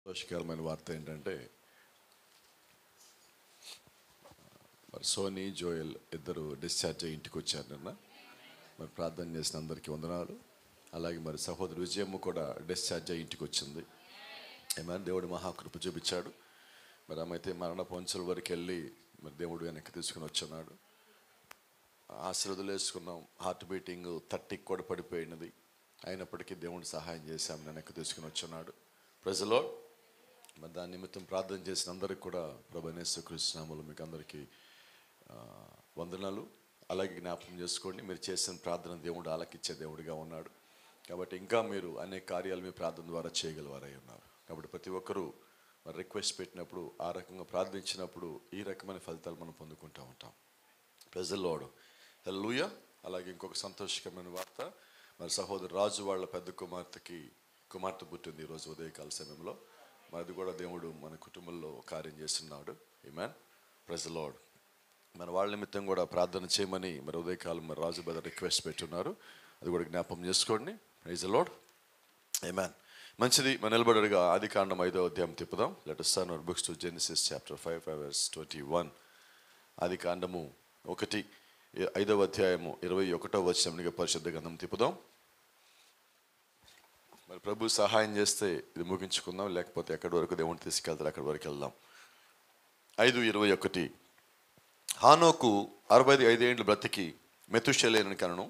సంతోషకరమైన వార్త ఏంటంటే మరి సోనీ జోయల్ ఇద్దరు డిశ్చార్జ్ అయ్యి ఇంటికి వచ్చారు నిన్న. మరి ప్రార్థన చేసిన అందరికీ వందనాలు. అలాగే మరి సహోదరి విజయమ్మ కూడా డిశ్చార్జ్ అయ్యి ఇంటికి వచ్చింది. ఏమైనా దేవుడు మహాకృప చూపించాడు. మరి ఆమె అయితే మరణ పొంచల వరకు వెళ్ళి మరి దేవుడు వెనక్కి తీసుకుని వచ్చున్నాడు. ఆశీర్వాదాలు వేసుకున్నాం. హార్ట్ బీటింగ్ 30 కూడా పడిపోయినది. అయినప్పటికీ దేవుడు సహాయం చేసి ఆమె వెనక్కి తీసుకుని వచ్చున్నాడు. ప్రజలో మరి దాని నిమిత్తం ప్రార్థన చేసిన అందరికి కూడా ప్రభువైన యేసుక్రీస్తు నామములో మీకు అందరికీ వందనాలు. అలాగే జ్ఞాపకం చేసుకోండి, మీరు చేసిన ప్రార్థన దేవుడు ఆలకించే దేవుడిగా ఉన్నాడు. కాబట్టి ఇంకా మీరు అనేక కార్యాలు మీ ప్రార్థన ద్వారా చేయగలవారై ఉన్నారు. కాబట్టి ప్రతి ఒక్కరూ మరి రిక్వెస్ట్ పెట్టినప్పుడు ఆ రకంగా ప్రార్థించినప్పుడు ఈ రకమైన ఫలితాలు మనం పొందుకుంటూ ఉంటాం. ప్రజల్లోడు హల్లెలూయా. అలాగే ఇంకొక సంతోషకరమైన వార్త, మరి సహోదరు రాజు వాళ్ళ పెద్ద కుమార్తె పుట్టింది ఈరోజు ఉదయకాల సమయంలో. మరి అది కూడా దేవుడు మన కుటుంబంలో కార్యం చేస్తున్నాడు. ఆమేన్. Praise the Lord. మన వాళ్ళ నిమిత్తం కూడా ప్రార్థన చేయమని మరి ఉదయకాలం మరి రాజు బ్రదర్ రిక్వెస్ట్ పెట్టున్నారు. అది కూడా జ్ఞాపకం చేసుకోండి. Praise the Lord. ఆమేన్. మంచిది. మన నిలబడగా ఆదికాండం 5వ అధ్యాయం తిప్పుదాం. Let us turn our books to Genesis chapter 5 verse 21. ఆదికాండము 5వ అధ్యాయము 21వ వచనంగా పరిశుద్ధ గ్రంథం తిప్పుదాం. మరి ప్రభు సహాయం చేస్తే ఇది ముగించుకుందాం, లేకపోతే ఎక్కడి వరకు దేవుని తీసుకెళ్తారు అక్కడి వరకు వెళ్దాం. 5:21. హానోకు 65 ఏండ్లు బ్రతికి మెతుషెలెను కనెను.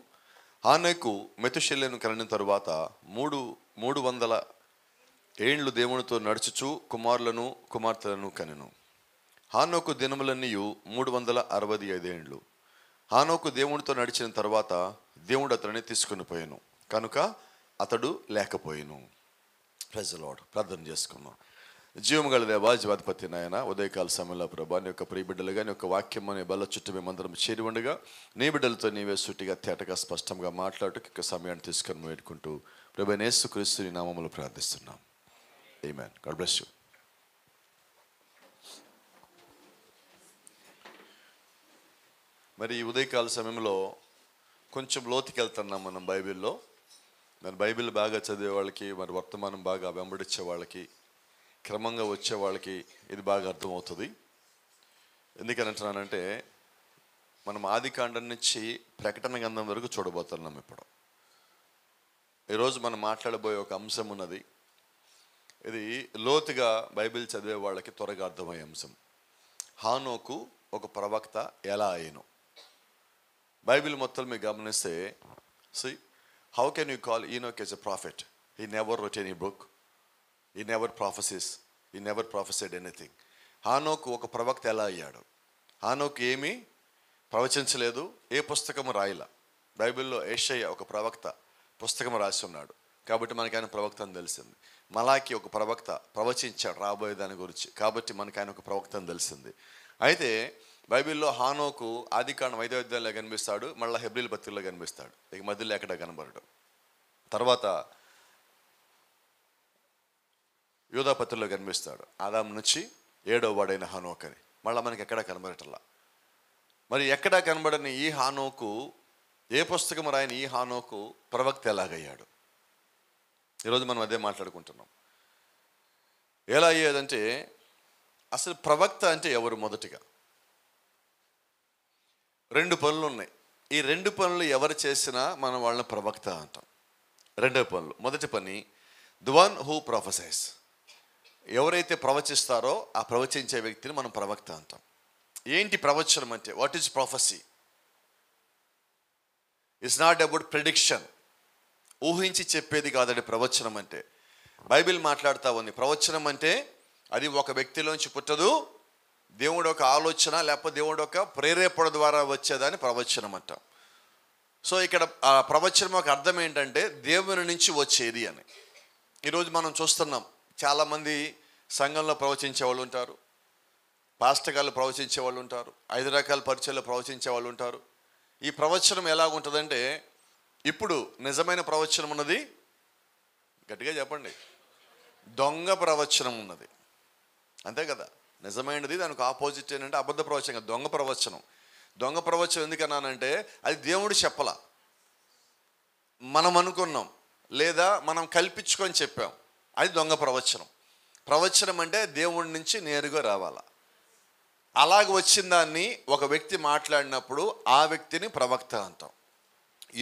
హానోకు మెతుషెలెను కనిన తరువాత 300 ఏండ్లు దేవునితో నడుచుచు కుమారులను కుమార్తెలను కనెను. హానోకు దినములన్నీ 365 ఏండ్లు. హానోకు దేవునితో నడిచిన తర్వాత దేవుడు అతనిని తీసుకుని పోయాను కనుక అతడు లేకపోయాను. Praise the lord. ప్రార్థన చేసుకున్నాం. జీవము గల దేవా, జీవాధిపతి నాయన, ఉదయకాల సమయంలో ప్రభా నీ యొక్క ప్రియ బిడ్డలుగా నీ యొక్క వాక్యం అనే బల్ల చుట్టూ మేమందరం చేరి ఉండగా నీ బిడ్డలతో నీవే సూటిగా తేటగా స్పష్టంగా మాట్లాడుటూ ఇక సమయాన్ని తీసుకొని వేడుకుంటూ ప్రభువైన యేసుక్రీస్తు నీ నామములో ప్రార్థిస్తున్నాం. ఆమేన్. God bless you. మరి ఈ ఉదయకాల సమయంలో కొంచెం లోతుకి వెళ్తున్నాం మనం బైబిల్లో. మరి బైబిల్ బాగా చదివే వాళ్ళకి, మరి వర్తమానం బాగా వెంబడించే వాళ్ళకి, క్రమంగా వచ్చే వాళ్ళకి ఇది బాగా అర్థమవుతుంది. ఎందుకని అంటున్నానంటే మనం ఆదికాండం నుంచి ప్రకటన గ్రంథం వరకు చూడబోతున్నాం. ఇప్పుడు ఈరోజు మనం మాట్లాడబోయే ఒక అంశం ఉన్నది. ఇది లోతుగా బైబిల్ చదివే వాళ్ళకి త్వరగా అర్థమయ్యే అంశం. హానోకు ఒక ప్రవక్త ఎలా అయ్యను. బైబిల్ మొత్తం మీరు గమనిస్తే, see, how can you call Enoch as a prophet? He never wrote any book. He never prophesies. He never prophesied anything. హానోకు ఒక ప్రవక్త ఎలా అయ్యాడు? హానోకు ఏమీ ప్రవచించలేదు, ఏ పుస్తకము రాయలా. బైబిల్లో యెషయా ఒక ప్రవక్త పుస్తకం రాసి ఉన్నాడు కాబట్టి మనకి ఆయన ప్రవక్త అని తెలిసింది. మలాకి ఒక ప్రవక్త ప్రవచించాడు రాబోయే దాని గురించి కాబట్టి మనకి ఆయన ఒక ప్రవక్త అని తెలిసింది. అయితే బైబిల్లో హానోకు ఆదికాండం 5వ అధ్యాయంలో కనిపిస్తాడు, మళ్ళీ హెబ్రీల పత్రికలో కనిపిస్తాడు, ఇక మధ్యలో ఎక్కడ కనబడడు. తర్వాత యూదా పత్రికలో కనిపిస్తాడు, ఆదాం నుంచి 7వ వాడైన హానోకు అని. మళ్ళీ మనకి ఎక్కడా కనబడటల్లా. మరి ఎక్కడా కనబడని ఈ హానోకు, ఏ పుస్తకం రాయని ఈ హానోకు ప్రవక్త ఎలాగయ్యాడు? ఈరోజు మనం అదే మాట్లాడుకుంటున్నాం. ఎలా అయ్యేదంటే, అసలు ప్రవక్త అంటే ఎవరు? మొదటిగా 2 పనులు ఉన్నాయి. ఈ 2 పనులు ఎవరు చేసినా మనం వాళ్ళని ప్రవక్త అంటాం. 2 పనులు. మొదటి పని ది వన్ హూ ప్రొఫెసైస్. ఎవరైతే ప్రవచిస్తారో ఆ ప్రవచించే వ్యక్తిని మనం ప్రవక్త అంటాం. ఏంటి ప్రవచనం అంటే? What is ప్రొఫెసీ? It's not about prediction. ఊహించి చెప్పేది కాదండి ప్రవచనం అంటే. బైబిల్ మాట్లాడుతూ ఉంది, ప్రవచనం అంటే అది ఒక వ్యక్తిలోంచి పుట్టదు, దేవుడు ఒక ఆలోచన లేకపోతే దేవుడు ఒక ప్రేరేపణ ద్వారా వచ్చేదాన్ని ప్రవచనం అంటాం. సో ఇక్కడ ఆ ప్రవచనం ఒక అర్థం ఏంటంటే దేవుని నుంచి వచ్చేది అని. ఈరోజు మనం చూస్తున్నాం, చాలామంది సంఘంలో ప్రవచించే వాళ్ళు ఉంటారు, పాస్టర్లు ప్రవచించే వాళ్ళు ఉంటారు, 5 రకాల పరిచయాలు ప్రవచించే వాళ్ళు ఉంటారు. ఈ ప్రవచనం ఎలాగుంటుందంటే, ఇప్పుడు నిజమైన ప్రవచనం ఉన్నది, గట్టిగా చెప్పండి, దొంగ ప్రవచనం ఉన్నది. అంతే కదా? నిజమైనది దానికి ఆపోజిట్ ఏంటంటే అబద్ధ ప్రవచనం, దొంగ ప్రవచనం. దొంగ ప్రవచనం ఎందుకన్నానంటే అది దేవుడు చెప్పలా, మనం అనుకున్నాం లేదా మనం కల్పించుకొని చెప్పాం, అది దొంగ ప్రవచనం. ప్రవచనం అంటే దేవుడి నుంచి నేరుగా రావాలా. అలాగ వచ్చిన దాన్ని ఒక వ్యక్తి మాట్లాడినప్పుడు ఆ వ్యక్తిని ప్రవక్త అంటాం.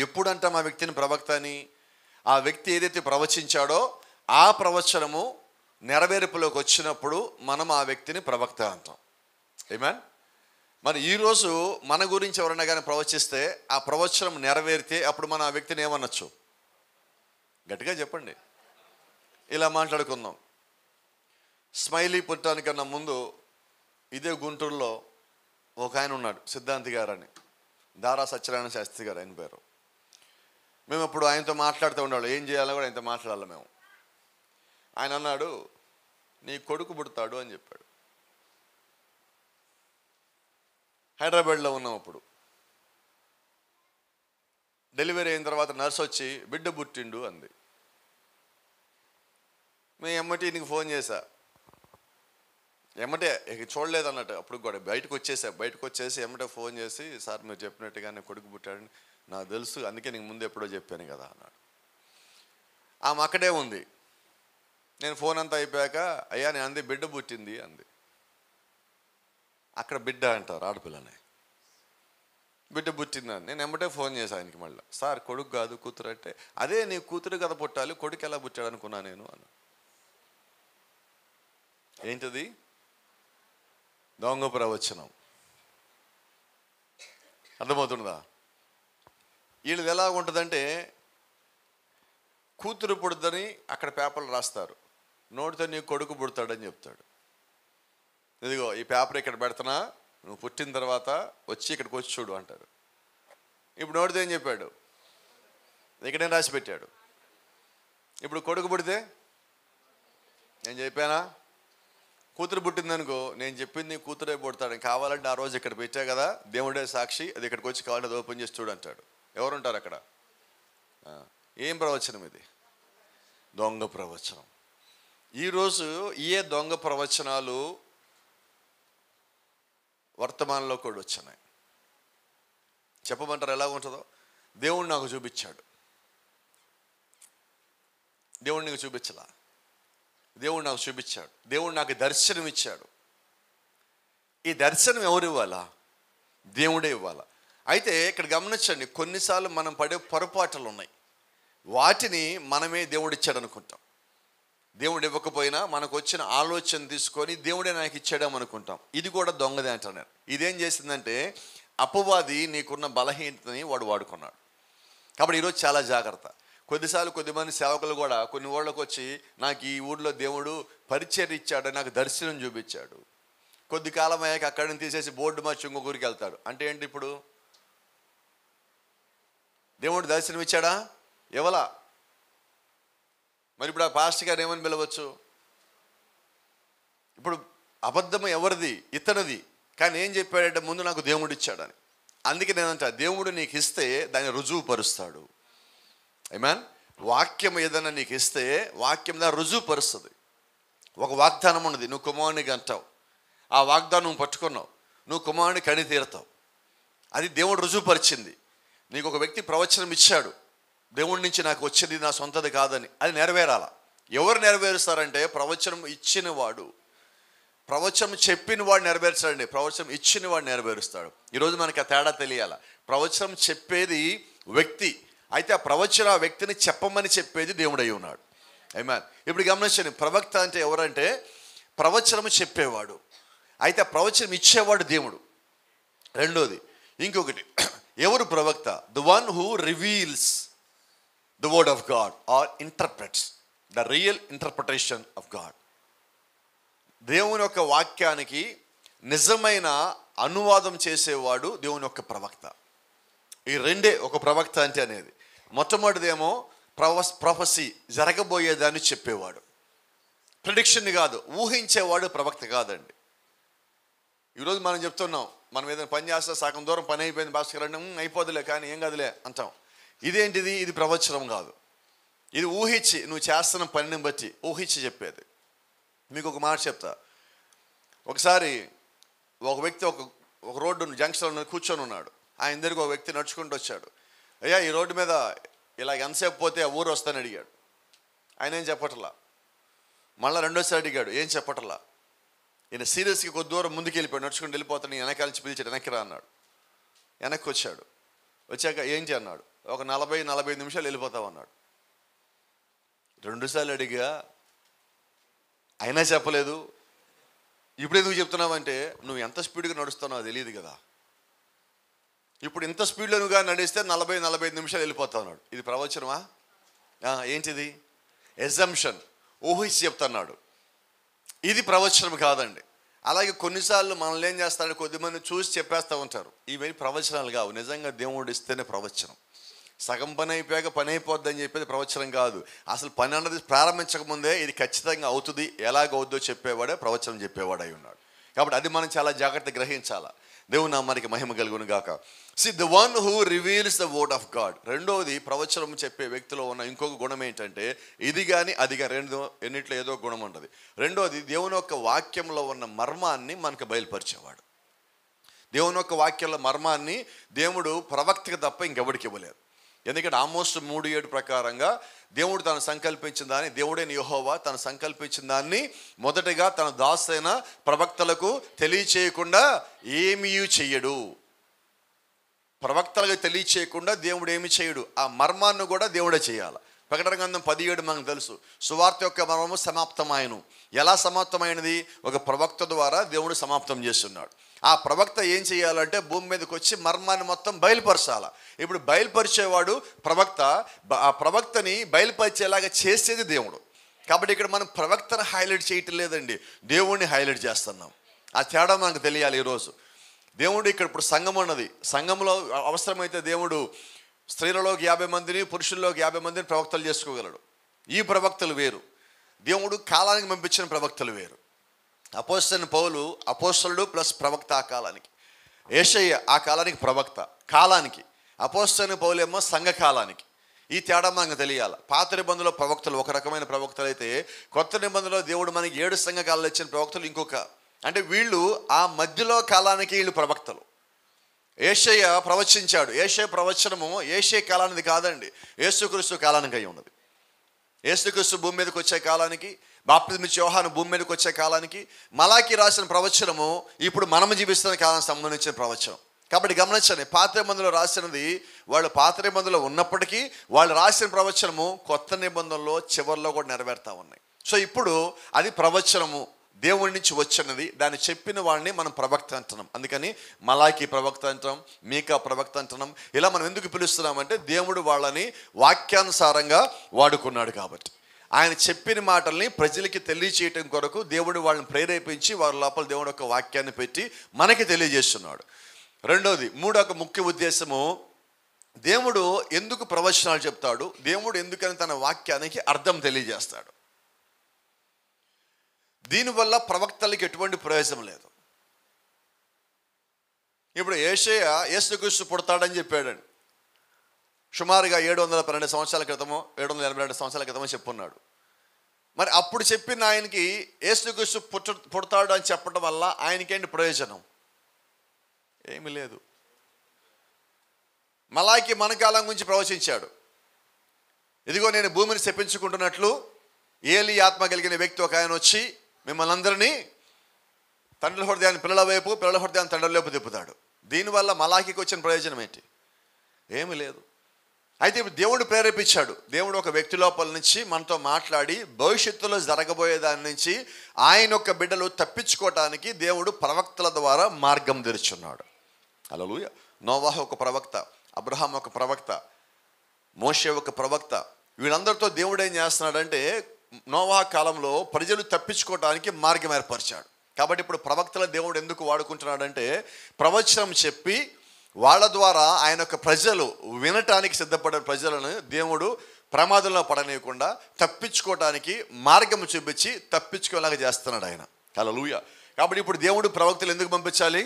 ఎప్పుడు అంటాం ఆ వ్యక్తిని ప్రవక్త అని? ఆ వ్యక్తి ఏదైతే ప్రవచించాడో ఆ ప్రవచనము నెరవేర్పులోకి వచ్చినప్పుడు మనం ఆ వ్యక్తిని ప్రవక్త అంటాం. ఆమేన్. మరి ఈరోజు మన గురించి ఎవరైనా కానీ ప్రవచిస్తే ఆ ప్రవచనం నెరవేరితే అప్పుడు మనం ఆ వ్యక్తిని ఏమనొచ్చు? గట్టిగా చెప్పండి. ఇలా మాట్లాడుకుందాం. స్మైలీ పుట్టడానికన్నా ముందు ఇదే గుంటూరులో ఒక ఆయన ఉన్నాడు, సిద్ధాంతి గారు అని, దారా సత్యనారాయణ శాస్త్రి గారు ఆయన పేరు. మేము అప్పుడు ఆయనతో మాట్లాడుతూ ఉండాలి, ఏం చేయాలో కూడా ఆయనతో మాట్లాడాలి మేము. ఆయన అన్నాడు, నీ కొడుకు పుడతాడు అని చెప్పాడు. హైదరాబాద్లో ఉన్నాం అప్పుడు. డెలివరీ అయిన తర్వాత నర్స్ వచ్చి బిడ్డ పుట్టిండు అంది. మేము ఎమ్మటి నీకు ఫోన్ చేశా, ఎమ్మటే చూడలేదు అన్నట్టు. అప్పుడు కూడా బయటకు వచ్చేసి ఎమ్మటే ఫోన్ చేసి, సార్ మీరు చెప్పినట్టుగానే కొడుకు పుట్టాడని నాకు తెలుసు, అందుకే నీకు ముందు ఎప్పుడో చెప్పాను కదా అన్నాడు. ఆమె అక్కడే ఉంది. నేను ఫోన్ అంతా అయిపోయాక, అయ్యా నేను అంది బిడ్డ పుట్టింది అంది. అక్కడ బిడ్డ అంటారు ఆడపిల్లని, బిడ్డ పుట్టిందని. నేను ఎమ్మటే ఫోన్ చేశాను ఆయనకి మళ్ళీ, సార్ కొడుకు కాదు కూతురు అంటే, అదే నీ కూతురు కదా పుట్టాలి, కొడుకు ఎలా పుట్టాడు అనుకున్నా నేను అన్నా. ఏంటది? దొంగ ప్రవచనం. అర్థమవుతుందా? వీళ్ళది ఎలా ఉంటుందంటే, కూతురు పుడుతుందని అక్కడ పేపర్లు రాస్తారు, నోటితో నీ కొడుకు పుడతాడని చెప్తాడు. ఇదిగో ఈ పేపర్ ఇక్కడ పెడుతున్నా, నువ్వు పుట్టిన తర్వాత వచ్చి ఇక్కడికి వచ్చి చూడు అంటాడు. ఇప్పుడు నోటితో ఏం చెప్పాడు? ఇక్కడేం రాసి పెట్టాడు. ఇప్పుడు కొడుకు పుడితే నేను చెప్పానా? కూతురు పుట్టిందనుకో, నేను చెప్పింది కూతురే పుడతాడు, కావాలంటే ఆ రోజు ఇక్కడ పెట్టా కదా, దేవుడే సాక్షి, అది ఇక్కడికి వచ్చి కావాలంటే అది ఓపెన్ చేసి చూడు అంటాడు. ఎవరుంటారు అక్కడ? ఏం ప్రవచనం ఇది? దొంగ ప్రవచనం. ఈరోజు ఏ దొంగ ప్రవచనాలు వర్తమానంలో కూడా వచ్చినాయి. చెప్పమంటారు ఎలా ఉంటుందో? దేవుడు నాకు చూపించాడు, దేవుడు నీకు చూపించలా, దేవుడు నాకు చూపించాడు, దేవుడు నాకు దర్శనం ఇచ్చాడు. ఈ దర్శనం ఎవరు ఇవ్వాలా? దేవుడే ఇవ్వాలా. అయితే ఇక్కడ గమనించండి, కొన్నిసార్లు మనం పడే పొరపాట్లు ఉన్నాయి, వాటిని మనమే దేవుడిచ్చాడు అనుకుంటాం. దేవుడు ఇవ్వకపోయినా మనకు వచ్చిన ఆలోచన తీసుకొని దేవుడే నాకు ఇచ్చాడేమో అనుకుంటాం. ఇది కూడా దొంగదే అంటున్నారు. ఇదేం చేసిందంటే, అపవాది నీకున్న బలహీనతని వాడు వాడుకున్నాడు. కాబట్టి ఈరోజు చాలా జాగ్రత్త. కొద్దిసార్లు కొద్దిమంది సేవకులు కూడా కొన్ని ఊళ్ళకి వచ్చి, నాకు ఈ ఊళ్ళో దేవుడు పరిచయం ఇచ్చాడు, నాకు దర్శనం చూపించాడు, కొద్ది కాలం అయ్యాక అక్కడి నుంచి తీసేసి బోర్డు మార్చి ఇంకొక ఊరికి వెళ్తాడు. అంటే ఏంటి? ఇప్పుడు దేవుడు దర్శనం ఇచ్చాడా? ఎవలా? మరి ఇప్పుడు ఆ పాస్టర్ గారు ఏమని పిలవచ్చు? ఇప్పుడు అబద్ధము ఎవరిది? ఇతనిది. కానీ ఏం చెప్పాడంటే, ముందు నాకు దేవుడు ఇచ్చాడని. అందుకే నేనంట, దేవుడు నీకు ఇస్తే దాన్ని రుజువు పరుస్తాడు. ఆమేన్. వాక్యం ఏదైనా నీకు ఇస్తే వాక్యం దాన్ని రుజువు పరుస్తుంది. ఒక వాగ్దానం ఉన్నది, నువ్వు కుమారునికి అంటావు, ఆ వాగ్దానం నువ్వు పట్టుకున్నావు, నువ్వు కుమారుని కని తీరుతావు. అది దేవుడు రుజువుపరిచింది. నీకు ఒక వ్యక్తి ప్రవచనం ఇచ్చాడు, దేవుడి నుంచి నాకు వచ్చేది నా సొంతది కాదని, అది నెరవేరాల. ఎవరు నెరవేరుస్తారంటే, ప్రవచనం ఇచ్చిన వాడు. ప్రవచనం చెప్పిన వాడు నెరవేర్చాడండి, ప్రవచనం ఇచ్చిన వాడు నెరవేరుస్తాడు. ఈరోజు మనకి ఆ తేడా తెలియాల. ప్రవచనం చెప్పేది వ్యక్తి, అయితే ఆ ప్రవచన వ్యక్తిని చెప్పమని చెప్పేది దేవుడై ఉన్నాడు. ఆమేన్. ఇప్పుడు గమనించండి, ప్రవక్త అంటే ఎవరంటే ప్రవచనం చెప్పేవాడు, అయితే ఆ ప్రవచనం ఇచ్చేవాడు దేవుడు. రెండోది ఇంకొకటి, ఎవరు ప్రవక్త? The one who reveals the word of God or interprets the real interpretation of God. దేవుని యొక్క వాక్యానికి నిజమైన అనువాదం చేసేవాడు దేవుని యొక్క ప్రవక్త. ఈ రెండే ఒక ప్రవక్త అంటే అనేది. మొట్టమొదటిదేమో ప్రొఫెసీ, జరగబోయేదాన్ని చెప్పేవాడు. ప్రిడిక్షన్ కాదు, ఊహించేవాడు ప్రవక్త కాదండి. ఈరోజు మనం చెప్తున్నాం, మనం ఏదైనా పని చేస్తే సగం దూరం పని అయిపోయింది భాస్కర్ అంటే, అయిపోదులే కానీ ఏం కాదులే అంటాం. ఇదేంటిది? ఇది ప్రవచనం కాదు. ఇది ఊహించి, నువ్వు చేస్తున్న పనిని బట్టి ఊహించి చెప్పేది. మీకు ఒక మాట చెప్తా. ఒకసారి ఒక వ్యక్తి ఒక రోడ్డు జంక్షన్లో కూర్చొని ఉన్నాడు. ఆయన దగ్గరికి ఒక వ్యక్తి నడుచుకుంటూ వచ్చాడు. అయ్యా, ఈ రోడ్డు మీద ఇలా ఎంతసేపు పోతే ఆ ఊరు వస్తానని అడిగాడు. ఆయన ఏం చెప్పట్లా. మళ్ళీ రెండోసారి అడిగాడు, ఏం చెప్పటలా. ఈయన సీరియస్గా కొద్ది దూరం ముందుకు వెళ్ళిపోయాడు, నడుచుకుంటూ వెళ్ళిపోతాను, వెనకాల నుంచి పిలిచాడు, వెనక్కి రా అన్నాడు. వెనక్కి వచ్చాడు. వచ్చాక ఏంటి అన్నాడు. ఒక 40-45 నిమిషాలు వెళ్ళిపోతావు అన్నాడు. రెండుసార్లు అడిగా, అయినా చెప్పలేదు. ఇప్పుడు ఎందుకు చెప్తున్నావంటే, నువ్వు ఎంత స్పీడ్గా నడుస్తున్నావో తెలియదు కదా. ఇప్పుడు ఇంత స్పీడ్లో నువ్వుగా నడిస్తే 40-45 నిమిషాలు వెళ్ళిపోతావు అన్నాడు. ఇది ప్రవచనమా? ఏంటిది? ఎజంప్షన్, ఊహించి చెప్తున్నాడు. ఇది ప్రవచనం కాదండి. అలాగే కొన్నిసార్లు మనల్ని ఏం చేస్తాడు, కొద్దిమంది చూసి చెప్పేస్తూ ఉంటారు. ఇవన్నీ ప్రవచనాలు కావు. నిజంగా దేవుడు ఇస్తేనే ప్రవచనం. సగం పని అయిపోయాక పని అయిపోద్ది అని చెప్పేది ప్రవచనం కాదు. అసలు పని అన్నది ప్రారంభించకముందే ఇది ఖచ్చితంగా అవుతుంది, ఎలాగవుద్దో చెప్పేవాడే ప్రవచనం చెప్పేవాడు అయి ఉన్నాడు. కాబట్టి అది మనం చాలా జాగ్రత్తగా గ్రహించాలా. దేవుని నామానికి మహిమ కలుగును గాక. See, the one who reveals the word of God. రెండోది, ప్రవచనం చెప్పే వ్యక్తిలో ఉన్న ఇంకొక గుణం ఏంటంటే, ఇది కానీ అది కానీ ఎన్నిట్లో ఏదో గుణం ఉంటుంది. రెండోది, దేవుని యొక్క వాక్యంలో ఉన్న మర్మాన్ని మనకు బయలుపరిచేవాడు. దేవుని యొక్క వాక్యంలో మర్మాన్ని దేవుడు ప్రవక్తకి తప్ప ఇంకెవడికి ఇవ్వలేదు. ఎందుకంటే ఆమోస్ 3:7 ప్రకారంగా దేవుడు తను సంకల్పించిన దాన్ని, దేవుడైన యెహోవా తను సంకల్పించిన దాన్ని మొదటగా తన దాసైన ప్రవక్తలకు తెలియచేయకుండా ఏమీ చెయ్యడు. ప్రవక్తలకు తెలియచేయకుండా దేవుడు ఏమి చేయడు. ఆ మర్మాన్ని కూడా దేవుడే చేయాలి. ప్రకటన గ్రంథం 10:7 మనకు తెలుసు. సువార్త యొక్క మర్మము సమాప్తమైనను. ఎలా సమాప్తమైనది? ఒక ప్రవక్త ద్వారా దేవుడు సమాప్తం చేస్తున్నాడు. ఆ ప్రవక్త ఏం చేయాలంటే భూమి మీదకి వచ్చి మర్మాన్ని మొత్తం బయలుపరచాల. ఇప్పుడు బయలుపరిచేవాడు ప్రవక్త. ఆ ప్రవక్తని బయలుపరిచేలాగా చేసేది దేవుడు. కాబట్టి ఇక్కడ మనం ప్రవక్తను హైలైట్ చేయటం లేదండి, దేవుడిని హైలైట్ చేస్తున్నాం. ఆ తేడా మనకు తెలియాలి. ఈరోజు దేవుడు ఇక్కడ ఇప్పుడు సంఘం ఉన్నది. సంఘంలో అవసరమైతే దేవుడు స్త్రీలలోకి 50 మందిని, పురుషుల్లోకి 50 మందిని ప్రవక్తలు చేసుకోగలడు. ఈ ప్రవక్తలు వేరు. దేవుడు కాలానికి పంపించిన ప్రవక్తలు వేరు. అపోస్తలుడైన పౌలు అపోస్తలుడు ప్లస్ ప్రవక్త ఆ కాలానికి. యేషయ్య ఆ కాలానికి ప్రవక్త కాలానికి. అపోస్తలుడైన పౌలు ఏమో సంఘ కాలానికి. ఈ తేడా మనకు తెలియాలి. పాత నిబంధనలో ప్రవక్తలు ఒక రకమైన ప్రవక్తలు అయితే, కొత్త నిబంధనలో దేవుడు మనకి 7 సంఘ కాలాలు ఇచ్చిన ప్రవక్తలు ఇంకొక. అంటే వీళ్ళు ఆ మధ్యలో కాలానికి వీళ్ళు ప్రవక్తలు. యేషయ్య ప్రవచించాడు. యేషయ్య ప్రవచనము యేషయ్య కాలానికి కాదండి, యేసుక్రీస్తు కాలానికి అయి ఉన్నది. యేసుక్రీస్తు భూమి మీదకి వచ్చే కాలానికి, బాప్తిస్మిచ్చే యోహాను భూమి మీదకి వచ్చే కాలానికి, మలాకి రాసిన ప్రవచనము ఇప్పుడు మనము జీవిస్తున్న కాలానికి సంబంధించిన ప్రవచనం. కాబట్టి గమనించండి, పాత నిబంధనలో రాసినది వాళ్ళు పాత నిబంధనలో ఉన్నప్పటికీ వాళ్ళు రాసిన ప్రవచనము కొత్త నిబంధనలో చివరిలో కూడా నెరవేరుతూ ఉన్నాయి. సో ఇప్పుడు అది ప్రవచనము, దేవుడి నుంచి వచ్చినది. దాన్ని చెప్పిన వాడిని మనం ప్రవక్త అంటున్నాం. అందుకని మలాకి ప్రవక్త అంటాం, మీకా ప్రవక్త అంటున్నాం. ఇలా మనం ఎందుకు పిలుస్తున్నామంటే దేవుడు వాళ్ళని వాక్యానుసారంగా వాడుకున్నాడు కాబట్టి. ఆయన చెప్పిన మాటల్ని ప్రజలకి తెలియచేయటం కొరకు దేవుడు వాళ్ళని ప్రేరేపించి వారి లోపల దేవుడు ఒక వాక్యాన్ని పెట్టి మనకి తెలియజేస్తున్నాడు. రెండోది, మూడొక ముఖ్య ఉద్దేశము, దేవుడు ఎందుకు ప్రవచనాలు చెప్తాడు, దేవుడు ఎందుకని తన వాక్యానికి అర్థం తెలియజేస్తాడు. దీనివల్ల ప్రవక్తలకి ఎటువంటి ప్రయోజనం లేదు. ఇప్పుడు యేషయ్య యేసుక్రీస్తు పుడతాడని చెప్పాడండి. సుమారుగా 712 సంవత్సరాల క్రితమో 782 సంవత్సరాల క్రితమో చెప్పున్నాడు. మరి అప్పుడు చెప్పిన ఆయనకి యేసుక్రీస్తు పుడతాడు అని చెప్పడం వల్ల ఆయనకేంటి ప్రయోజనం? ఏమీ లేదు. మలాకి మన కాలం గురించి ప్రవచించాడు. ఇదిగో నేను భూమిని శపించుకుంటున్నట్లు ఏలి ఆత్మ కలిగిన వ్యక్తి ఒక ఆయన వచ్చి మిమ్మల్ని అందరినీ తండ్రుల హృదయాన్ని పిల్లల వైపు, పిల్లల హృదయాన్ని తండ్రుల వైపు తిప్పుతాడు. దీనివల్ల మలాకికి వచ్చిన ప్రయోజనం ఏంటి? ఏమీ లేదు. అయితే ఇప్పుడు దేవుడు ప్రేరేపించాడు. దేవుడు ఒక వ్యక్తి లోపల నుంచి మనతో మాట్లాడి భవిష్యత్తులో జరగబోయే దాని నుంచి ఆయన యొక్క బిడ్డలు తప్పించుకోవటానికి దేవుడు ప్రవక్తల ద్వారా మార్గం తెరుచున్నాడు. హల్లెలూయా. నోవాహు ఒక ప్రవక్త, అబ్రహాం ఒక ప్రవక్త, మోషే ఒక ప్రవక్త. వీళ్ళందరితో దేవుడు ఏం చేస్తున్నాడంటే నోవాహు కాలంలో ప్రజలు తప్పించుకోవడానికి మార్గం ఏర్పరిచాడు. కాబట్టి ఇప్పుడు ప్రవక్తల దేవుడు ఎందుకు వాడుకుంటున్నాడంటే ప్రవచనం చెప్పి వాళ్ళ ద్వారా ఆయన యొక్క ప్రజలు వినటానికి సిద్ధపడిన ప్రజలను దేవుడు ప్రమాదంలో పడనీయకుండా తప్పించుకోవటానికి మార్గం చూపించి తప్పించుకోలేక చేస్తున్నాడు ఆయన. హల్లెలూయా. కాబట్టి ఇప్పుడు దేవుడు ప్రవక్తలు ఎందుకు పంపించాలి?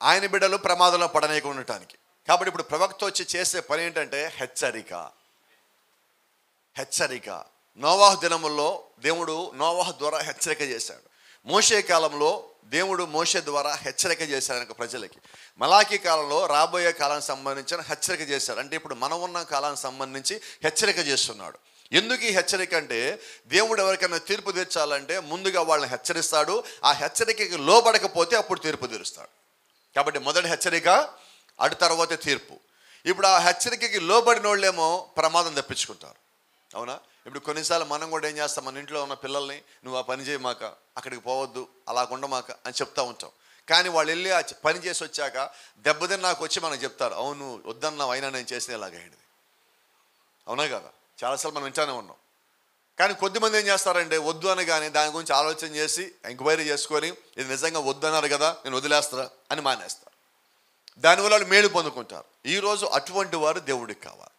ఆయన బిడ్డలు ప్రమాదంలో పడనీయకుండా ఉండటానికి. కాబట్టి ఇప్పుడు ప్రవక్త వచ్చి చేసే పని ఏంటంటే హెచ్చరిక. నోవాహు దినముల్లో దేవుడు నోవాహు ద్వారా హెచ్చరిక చేశాడు. మోషే కాలంలో దేవుడు మోషే ద్వారా హెచ్చరిక చేశాడు ప్రజలకి. మలాకి కాలంలో రాబోయే కాలానికి సంబంధించిన హెచ్చరిక చేశాడు. అంటే ఇప్పుడు మనం ఉన్న కాలానికి సంబంధించి హెచ్చరిక చేస్తున్నాడు. ఎందుకు ఈ హెచ్చరిక అంటే, దేవుడు ఎవరికైనా తీర్పు తీర్చాలంటే ముందుగా వాళ్ళని హెచ్చరిస్తాడు. ఆ హెచ్చరికకి లోబడకపోతే అప్పుడు తీర్పు తీరుస్తాడు. కాబట్టి మొదటి హెచ్చరిక, అటు తర్వాత తీర్పు. ఇప్పుడు ఆ హెచ్చరికకి లోబడిన వాళ్ళేమో ప్రమాదం తప్పించుకుంటారు. అవునా? ఇప్పుడు కొన్నిసార్లు మనం కూడా ఏం చేస్తాం, మన ఇంట్లో ఉన్న పిల్లల్ని నువ్వు ఆ పని చేయమాక, అక్కడికి పోవద్దు, అలా ఉండమాక అని చెప్తా ఉంటాం. కానీ వాళ్ళు వెళ్ళి ఆ పని చేసి వచ్చాక దెబ్బతిని నాకు వచ్చి మనకు చెప్తారు, అవును వద్దన్నావు అయినా నేను చేసిన ఇలాగైంది. అవునా కదా? చాలాసార్లు మనం వింటానే ఉన్నాం. కానీ కొద్దిమంది ఏం చేస్తారంటే, వద్దు అనగానే దాని గురించి ఆలోచన చేసి ఎంక్వైరీ చేసుకొని ఇది నిజంగా వద్దు అన్నారు కదా నేను వదిలేస్తారా అని మానేస్తారు. దానివల్ల వాళ్ళు మేలు పొందుకుంటారు. ఈరోజు అటువంటి వారు దేవుడికి కావాలి.